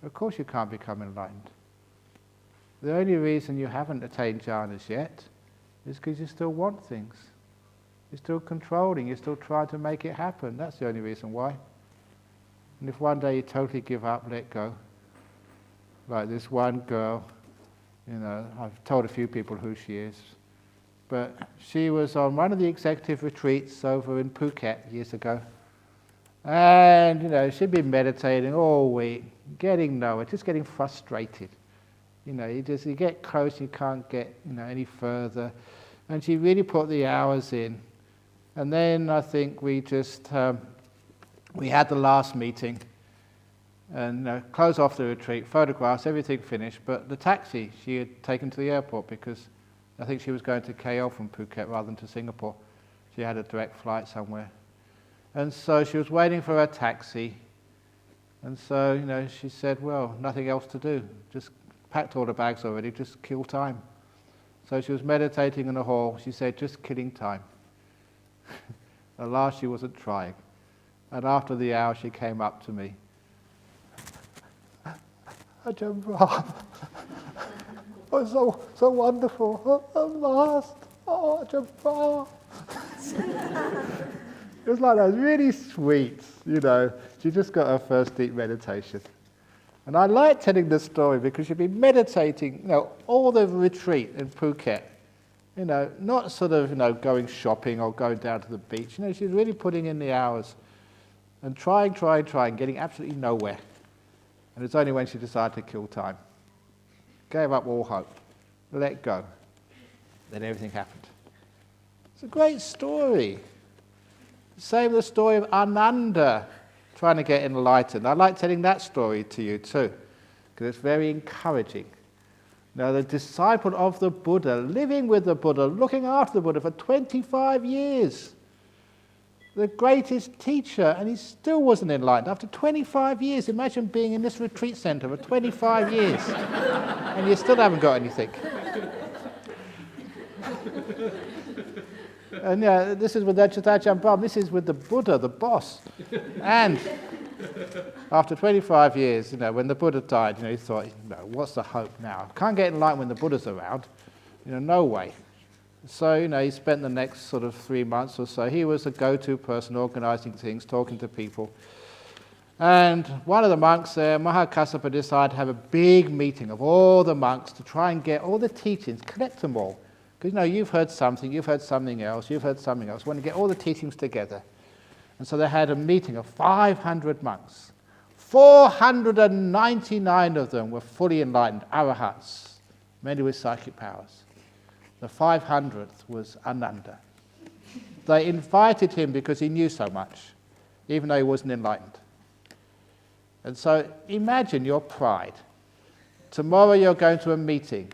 of course you can't become enlightened. The only reason you haven't attained jhanas yet is because you still want things. You're still controlling, you're still trying to make it happen. That's the only reason why. And if one day you totally give up, let go, like this one girl, I've told a few people who she is, but she was on one of the executive retreats over in Phuket years ago, and she'd been meditating all week, getting nowhere, just getting frustrated. You get close, you can't get any further, and she really put the hours in. And then I think we just we had the last meeting, and close off the retreat, photographs, everything finished, but the taxi she had taken to the airport, because I think she was going to KL from Phuket rather than to Singapore. She had a direct flight somewhere. And so she was waiting for her taxi, and so she said, well, nothing else to do, just packed all the bags already, just kill time. So she was meditating in the hall, she said, just killing time. At last she wasn't trying. And after the hour she came up to me. Ajahn Brahm, oh, so wonderful, at last, oh, Ajahn Brahm. It was like that, it was really sweet, she just got her first deep meditation. And I like telling this story because she'd been meditating, all the retreat in Phuket, not sort of, going shopping or going down to the beach. She was really putting in the hours and trying, getting absolutely nowhere. And it's only when she decided to kill time, gave up all hope, let go, then everything happened. It's a great story. Same with the story of Ananda trying to get enlightened. I like telling that story to you too, because it's very encouraging. The disciple of the Buddha, living with the Buddha, looking after the Buddha for 25 years. The greatest teacher, and he still wasn't enlightened. After 25 years, imagine being in this retreat center for 25 years, and you still haven't got anything. And this is with Ajahn Brahm, this is with the Buddha, the boss. And after 25 years, when the Buddha died, he thought, what's the hope now? Can't get enlightened when the Buddha's around. No way. So, he spent the next sort of 3 months or so. He was a go-to person, organizing things, talking to people. And one of the monks there, Mahakassapa, decided to have a big meeting of all the monks to try and get all the teachings, collect them all. Because, you've heard something else, you've heard something else. We want to get all the teachings together. And so they had a meeting of 500 monks. 499 of them were fully enlightened, arahats, many with psychic powers. The 500th was Ananda. They invited him because he knew so much, even though he wasn't enlightened. And so imagine your pride. Tomorrow you're going to a meeting.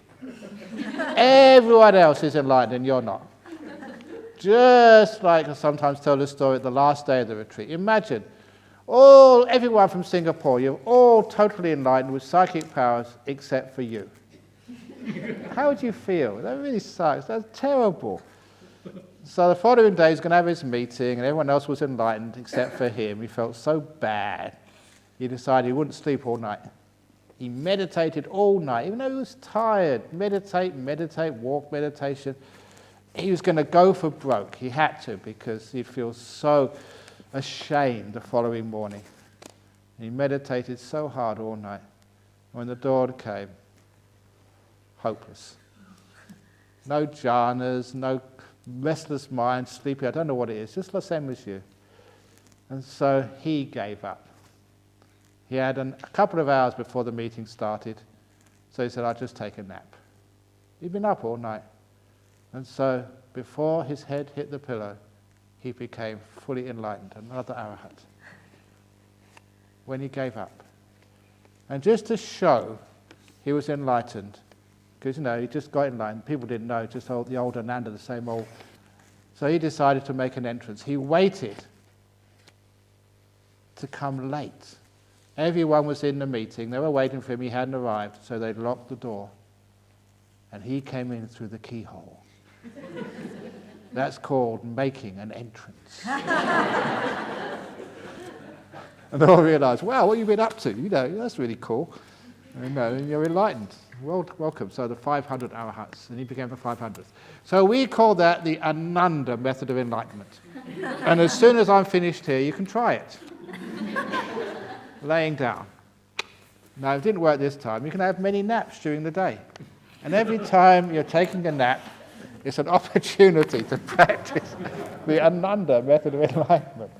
Everyone else is enlightened and you're not. Just like I sometimes tell the story at the last day of the retreat. Imagine everyone from Singapore, you're all totally enlightened with psychic powers except for you. How would you feel? That really sucks. That's terrible. So the following day he's going to have his meeting, and everyone else was enlightened except for him. He felt so bad. He decided he wouldn't sleep all night. He meditated all night, even though he was tired. Meditate, walk meditation. He was going to go for broke. He had to, because he'd feel so ashamed the following morning. He meditated so hard all night. When the dawn came, hopeless. No jhanas, no restless mind, sleepy, I don't know what it is, just the same as you. And so he gave up. He had a couple of hours before the meeting started, so he said, I'll just take a nap. He'd been up all night. And so before his head hit the pillow, he became fully enlightened, another arahat, when he gave up. And just to show he was enlightened, because, he just got enlightened. People didn't know, just the old Ananda, the same old. So he decided to make an entrance. He waited to come late. Everyone was in the meeting. They were waiting for him. He hadn't arrived, so they locked the door. And he came in through the keyhole. That's called making an entrance. And they all realized, wow, what have you been up to? That's really cool. And you're enlightened. Welcome. So the 500 arahats, and he became the 500th. So we call that the Ananda method of enlightenment. And as soon as I'm finished here, you can try it. Laying down. Now, it didn't work this time. You can have many naps during the day. And every time you're taking a nap, it's an opportunity to practice the Ananda method of enlightenment.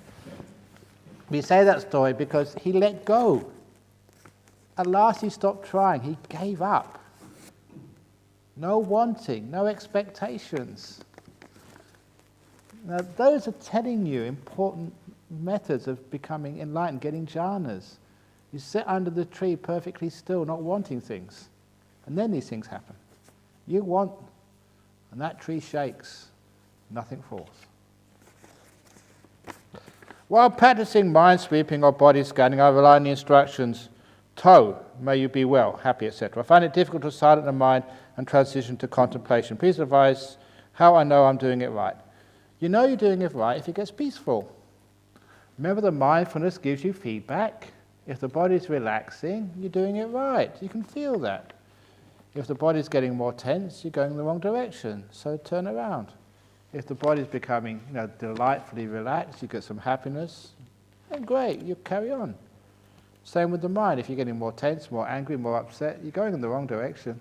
We say that story because he let go. At last he stopped trying. He gave up. No wanting, no expectations. Now, those are telling you important methods of becoming enlightened, getting jhanas. You sit under the tree perfectly still, not wanting things. And then these things happen. You want, and that tree shakes, nothing falls. While practicing mind sweeping or body scanning, I rely on the instructions, toe, may you be well, happy, etc. I find it difficult to silence the mind and transition to contemplation. Please advise how I know I'm doing it right. You know you're doing it right if it gets peaceful. Remember, the mindfulness gives you feedback. If the body's relaxing, you're doing it right. You can feel that. If the body's getting more tense, you're going in the wrong direction, so turn around. If the body's becoming delightfully relaxed, you get some happiness, then great, you carry on. Same with the mind. If you're getting more tense, more angry, more upset, you're going in the wrong direction.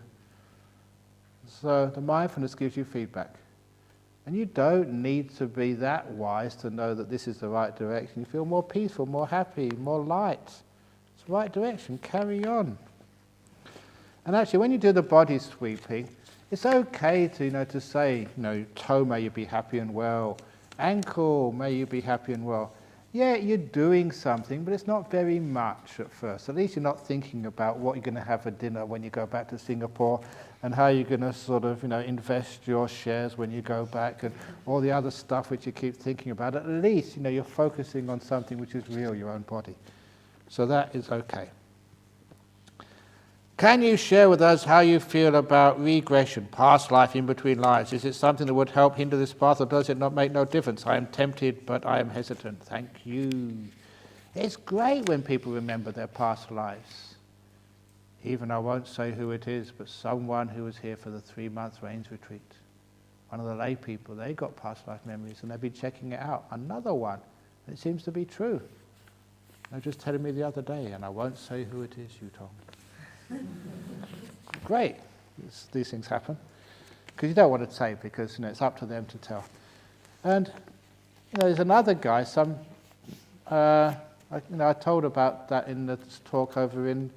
So the mindfulness gives you feedback. And you don't need to be that wise to know that this is the right direction. You feel more peaceful, more happy, more light. It's the right direction. Carry on. And actually, when you do the body sweeping, it's okay to say, toe, may you be happy and well. Ankle, may you be happy and well. Yeah, you're doing something, but it's not very much at first. At least you're not thinking about what you're going to have for dinner when you go back to Singapore, and how you're going to invest your shares when you go back, and all the other stuff which you keep thinking about. At least, you're focusing on something which is real, your own body. So that is okay. Can you share with us how you feel about regression, past life, in between lives? Is it something that would help hinder this path, or does it not make no difference? I am tempted, but I am hesitant. Thank you. It's great when people remember their past lives. Even I won't say who it is, but someone who was here for the 3-month rains retreat. One of the lay people, they got past life memories, and they've been checking it out. Another one, and it seems to be true. They were just telling me the other day, and I won't say who it is, you told me. Great, these things happen, because you don't want to say, because it's up to them to tell. And there's another guy. I told about that in the talk over in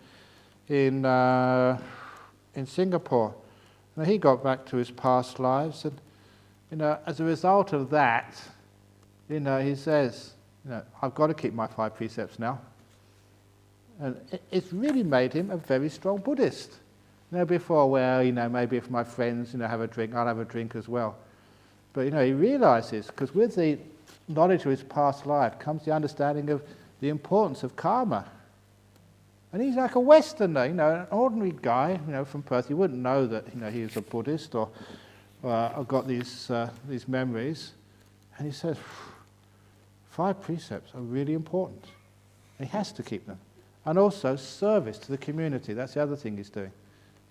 Singapore. He got back to his past lives, and as a result of that, he says, I've got to keep my 5 precepts now. And it's really made him a very strong Buddhist. Before, maybe if my friends, have a drink, I'll have a drink as well. But, he realizes, because with the knowledge of his past life comes the understanding of the importance of karma. And he's like a Westerner, an ordinary guy, from Perth. You wouldn't know that, he was a Buddhist or got these memories. And he says, 5 precepts are really important. He has to keep them. And also service to the community. That's the other thing he's doing.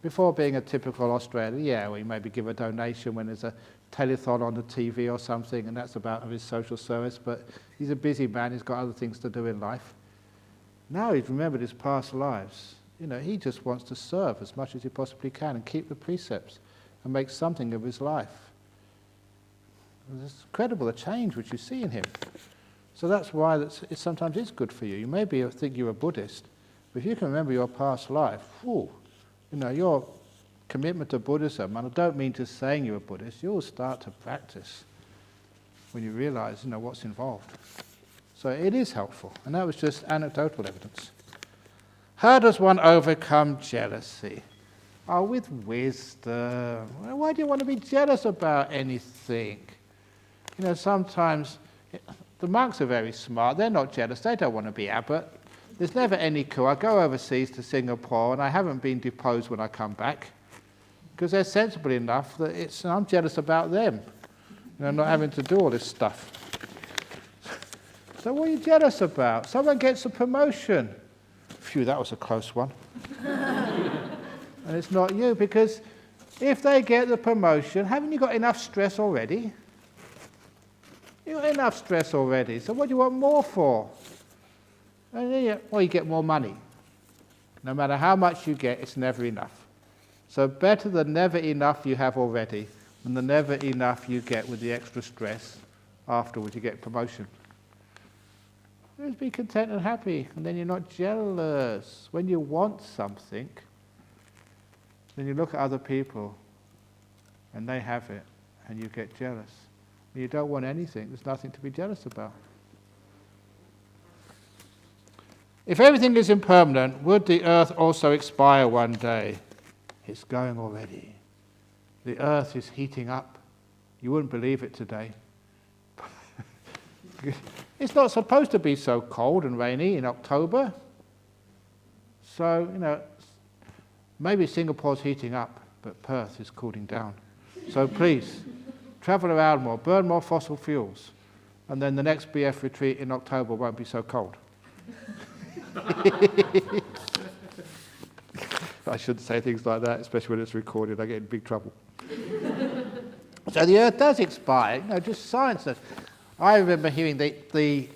Before being a typical Australian, we maybe give a donation when there's a telethon on the TV or something, and that's about his social service, but he's a busy man, he's got other things to do in life. Now he's remembered his past lives. He just wants to serve as much as he possibly can and keep the precepts and make something of his life. And it's incredible the change which you see in him. So that's why it sometimes is good for you. You may think you're a Buddhist, but if you can remember your past life, your commitment to Buddhism, and I don't mean just saying you're a Buddhist, you'll start to practice when you realize, what's involved. So it is helpful, and that was just anecdotal evidence. How does one overcome jealousy? With wisdom. Why do you want to be jealous about anything? Sometimes the monks are very smart. They're not jealous. They don't want to be abbot. There's never any coup. I go overseas to Singapore, and I haven't been deposed when I come back, because they're sensible enough that I'm jealous about them, not having to do all this stuff. So what are you jealous about? Someone gets a promotion. Phew, that was a close one. And it's not you, because if they get the promotion, haven't you got enough stress already? You've got enough stress already, so what do you want more for? And then you get more money. No matter how much you get, it's never enough. So better the never enough you have already than the never enough you get with the extra stress afterwards you get promotion. Just be content and happy, and then you're not jealous. When you want something, then you look at other people and they have it, and you get jealous. When you don't want anything, there's nothing to be jealous about. If everything is impermanent, would the earth also expire one day? It's going already. The earth is heating up. You wouldn't believe it today. It's not supposed to be so cold and rainy in October. So, maybe Singapore's heating up, but Perth is cooling down. So please, travel around more, burn more fossil fuels, and then the next BF retreat in October won't be so cold. I shouldn't say things like that, especially when it's recorded. I get in big trouble. So the earth does expire, just science does. I remember hearing the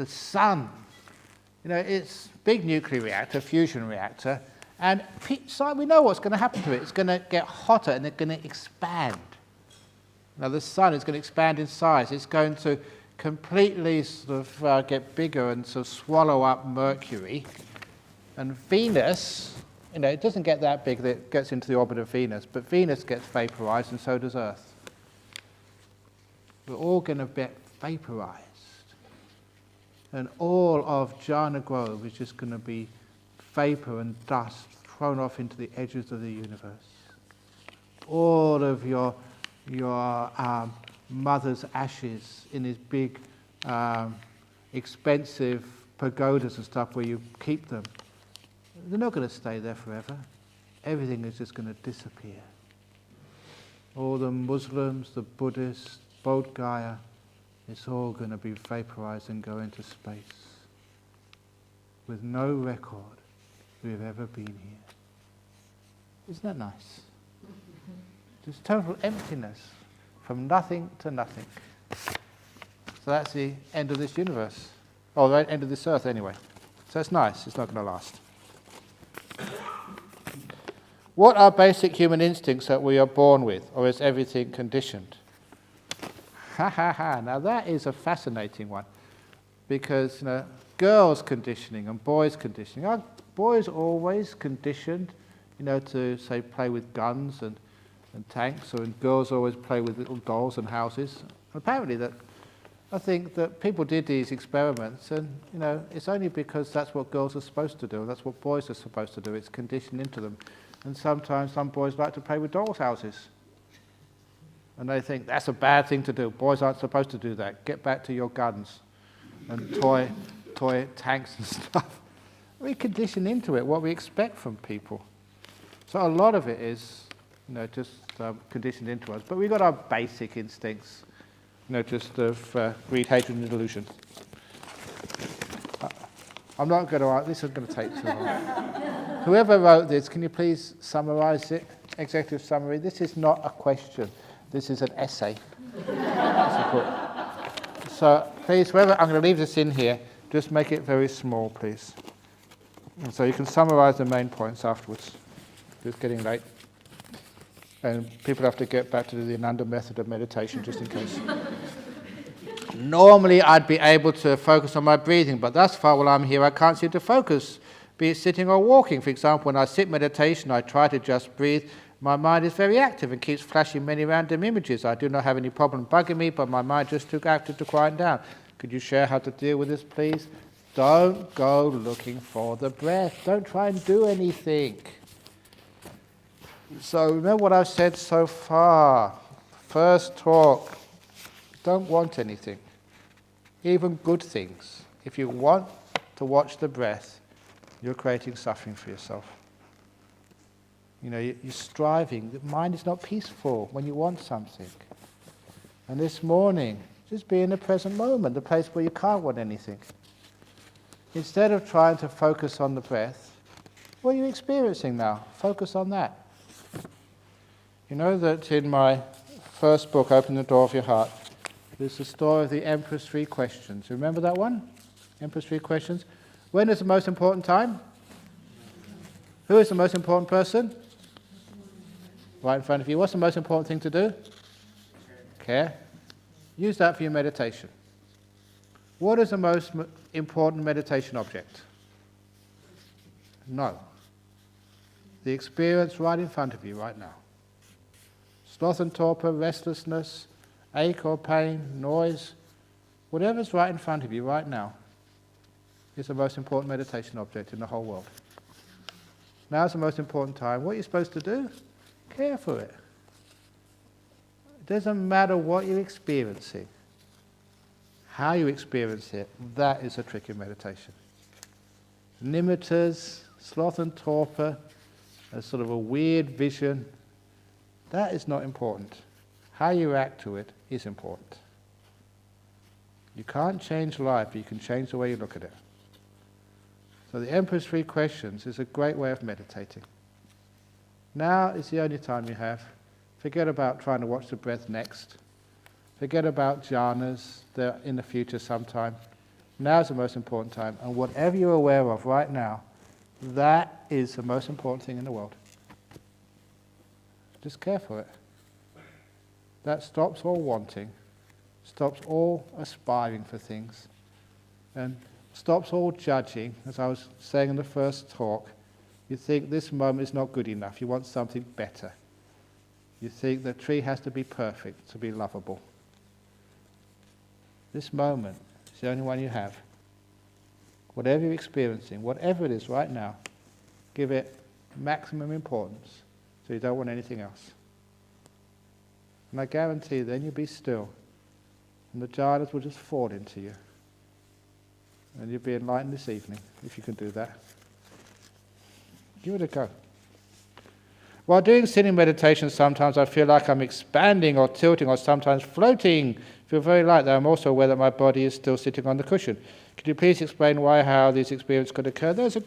sun, it's big nuclear reactor, fusion reactor, and we know what's going to happen to it. It's going to get hotter and it's going to expand. Now the sun is going to expand in size. It's going to completely sort of get bigger and sort of swallow up Mercury. And Venus, it doesn't get that big that it gets into the orbit of Venus, but Venus gets vaporized and so does Earth. We're all going to get vaporized. And all of Jhana Grove is just going to be vapor and dust thrown off into the edges of the universe. All of your mother's ashes in these big, expensive pagodas and stuff where you keep them, they're not going to stay there forever. Everything is just going to disappear. All the Muslims, the Buddhists, Bodh Gaya, it's all going to be vaporized and go into space with no record we've ever been here. Isn't that nice? Just total emptiness from nothing to nothing. So that's the end of this universe. Or the end of this earth anyway. So it's nice, it's not going to last. What are basic human instincts that we are born with, or is everything conditioned? Now that is a fascinating one, because girls conditioning and boys conditioning. Are boys always conditioned, to say play with guns and tanks, and girls always play with little dolls and houses? Apparently I think that people did these experiments, and it's only because that's what girls are supposed to do, that's what boys are supposed to do. It's conditioned into them. And sometimes some boys like to play with dolls' houses. And they think that's a bad thing to do. Boys aren't supposed to do that. Get back to your guns and toy tanks and stuff. we condition into it what we expect from people. So a lot of it is, just conditioned into us. But we've got our basic instincts, just of greed, hatred, and delusion. I'm not going to. This is going to take too long. Whoever wrote this, can you please summarize it? Executive summary. This is not a question. This is an essay. So please, whoever, I'm going to leave this in here. Just make it very small, please. And so you can summarize the main points afterwards. It's getting late. And people have to get back to the Ananda method of meditation, just in case. Normally, I'd be able to focus on my breathing, but thus far, while I'm here, I can't seem to focus, be it sitting or walking. For example, when I sit meditation, I try to just breathe. My mind is very active and keeps flashing many random images. I do not have any problem bugging me, but my mind just too active to quiet down. Could you share how to deal with this, please? Don't go looking for the breath. Don't try and do anything. So remember what I've said so far. First talk. Don't want anything, even good things. If you want to watch the breath, you're creating suffering for yourself. You're striving. The mind is not peaceful when you want something. And this morning, just be in the present moment, the place where you can't want anything. Instead of trying to focus on the breath, what are you experiencing now? Focus on that. You know that in my first book, Open the Door of Your Heart, there's the story of the Emperor's Three Questions. Remember that one? Emperor's Three Questions. When is the most important time? Who is the most important person? Right in front of you. What's the most important thing to do? Care. Use that for your meditation. What is the most important meditation object? No. The experience right in front of you right now. Sloth and torpor, restlessness, ache or pain, noise, whatever's right in front of you right now is the most important meditation object in the whole world. Now's the most important time. What are you supposed to do? Care for it. It doesn't matter what you're experiencing. How you experience it, that is a trick in meditation. Nimittas, sloth and torpor, a sort of a weird vision, that is not important. How you react to it is important. You can't change life, but you can change the way you look at it. So the Emperor's Three Questions is a great way of meditating. Now is the only time you have. Forget about trying to watch the breath next. Forget about jhanas, they're in the future sometime. Now is the most important time, and whatever you're aware of right now, that is the most important thing in the world. Just care for it. That stops all wanting, stops all aspiring for things, and stops all judging. As I was saying in the first talk, you think this moment is not good enough, you want something better. You think the tree has to be perfect to be lovable. This moment is the only one you have. Whatever you're experiencing, whatever it is right now, give it maximum importance so you don't want anything else. And I guarantee then you'll be still and the jhanas will just fall into you. And you'll be enlightened this evening if you can do that. Give it a go. While doing sitting meditation, sometimes I feel like I'm expanding or tilting or sometimes floating. I feel very light, though I'm also aware that my body is still sitting on the cushion. Could you please explain why, how these experiences could occur? That's a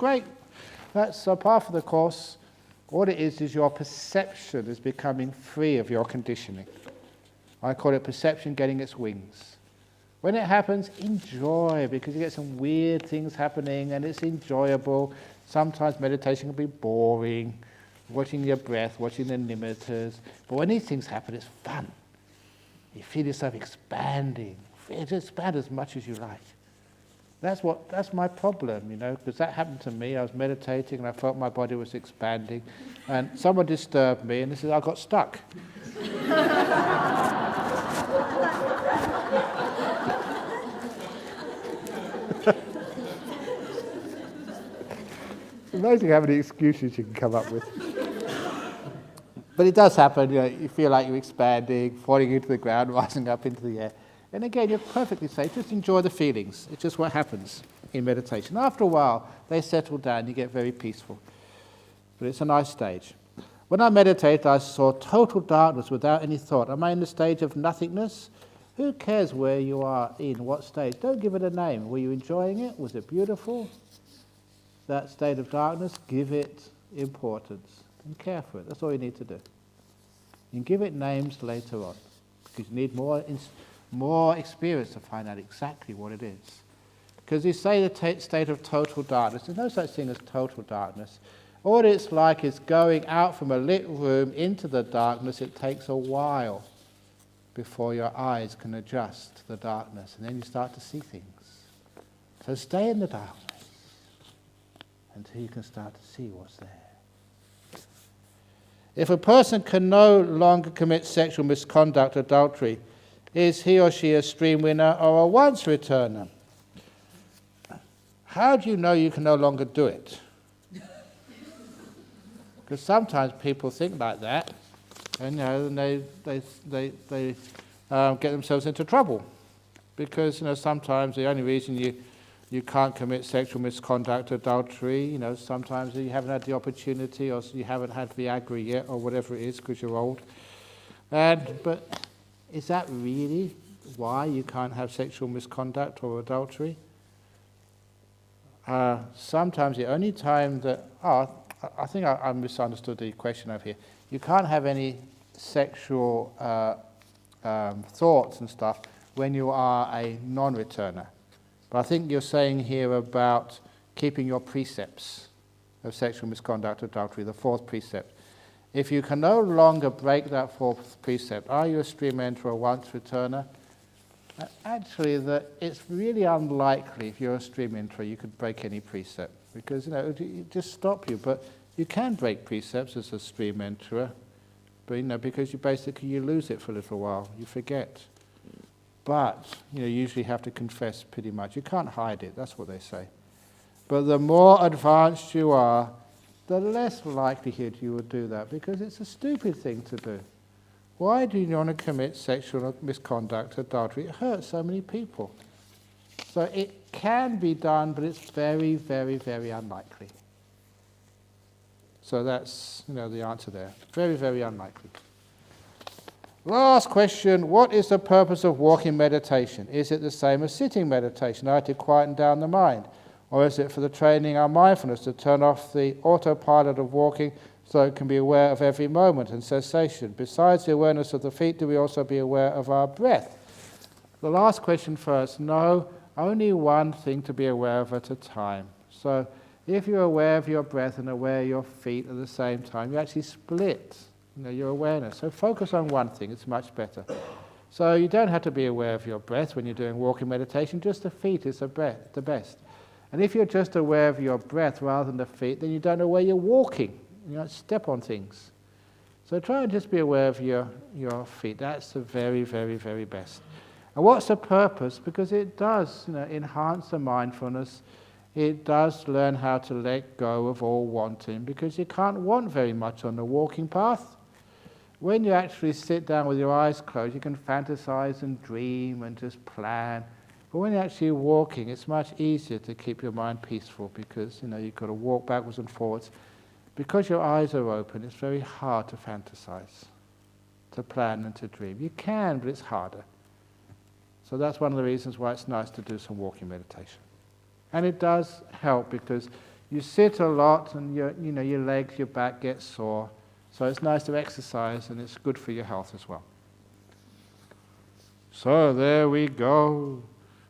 part of the course. All it is your perception is becoming free of your conditioning. I call it perception getting its wings. When it happens, enjoy, because you get some weird things happening and it's enjoyable. Sometimes meditation can be boring, watching your breath, watching the nimittas. But when these things happen, it's fun. You feel yourself expanding. Just expand as much as you like. That's my problem, because that happened to me. I was meditating and I felt my body was expanding. And someone disturbed me and I got stuck. It's amazing how many excuses you can come up with. But it does happen, you feel like you're expanding, falling into the ground, rising up into the air. And again, you're perfectly safe. Just enjoy the feelings. It's just what happens. in meditation. After a while, they settle down, you get very peaceful. But it's a nice stage. When I meditated, I saw total darkness without any thought. Am I in the stage of nothingness? Who cares where you are in, what stage? Don't give it a name. Were you enjoying it? Was it beautiful? That state of darkness, give it importance and care for it. That's all you need to do. You can give it names later on, because you need more experience to find out exactly what it is. Because you say the state of total darkness, there's no such thing as total darkness. All it's like is going out from a lit room into the darkness. It takes a while before your eyes can adjust to the darkness, and then you start to see things. So stay in the darkness until you can start to see what's there. If a person can no longer commit sexual misconduct, adultery, is he or she a stream winner or a once returner? How do you know you can no longer do it? Because sometimes people think like that, and they get themselves into trouble. Because sometimes the only reason you can't commit sexual misconduct, adultery, sometimes you haven't had the opportunity, or you haven't had Viagra yet, or whatever it is, because you're old. But is that really why you can't have sexual misconduct or adultery? Sometimes the only time that... I think I misunderstood the question over here. You can't have any sexual thoughts and stuff when you are a non-returner. But I think you're saying here about keeping your precepts of sexual misconduct, adultery, the fourth precept. If you can no longer break that fourth precept, are you a stream enterer or once returner? Actually, it's really unlikely if you're a stream enterer you could break any precept, because it just stop you. But you can break precepts as a stream enterer, but because you lose it for a little while, you forget. But you usually have to confess pretty much. You can't hide it. That's what they say. But the more advanced you are, the less likelihood you will do that, because it's a stupid thing to do. Why do you want to commit sexual misconduct, adultery? It hurts so many people. So it can be done, but it's very, very, very unlikely. So that's the answer there. Very, very unlikely. Last question, what is the purpose of walking meditation? Is it the same as sitting meditation, to quieten down the mind? Or is it for the training our mindfulness to turn off the autopilot of walking so it can be aware of every moment and cessation? Besides the awareness of the feet, do we also be aware of our breath? The last question first. No, only one thing to be aware of at a time. So if you're aware of your breath and aware of your feet at the same time, you actually split your awareness. So focus on one thing, it's much better. So you don't have to be aware of your breath when you're doing walking meditation, just the feet is the best. And if you're just aware of your breath rather than the feet, then you don't know where you're walking. You don't step on things. So try and just be aware of your feet. That's the very, very, very best. And what's the purpose? Because it does enhance the mindfulness. It does learn how to let go of all wanting, because you can't want very much on the walking path. When you actually sit down with your eyes closed, you can fantasize and dream and just plan. But when you're actually walking, it's much easier to keep your mind peaceful, because you've got to walk backwards and forwards. Because your eyes are open, it's very hard to fantasize, to plan and to dream. You can, but it's harder. So that's one of the reasons why it's nice to do some walking meditation. And it does help, because you sit a lot and your legs, your back gets sore. So it's nice to exercise, and it's good for your health as well. So there we go.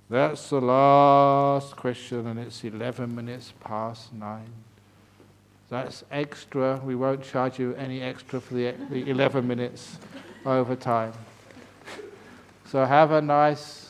That's the last question, and it's 11 minutes past 9. That's extra. We won't charge you any extra for the 11 minutes over time. So have a nice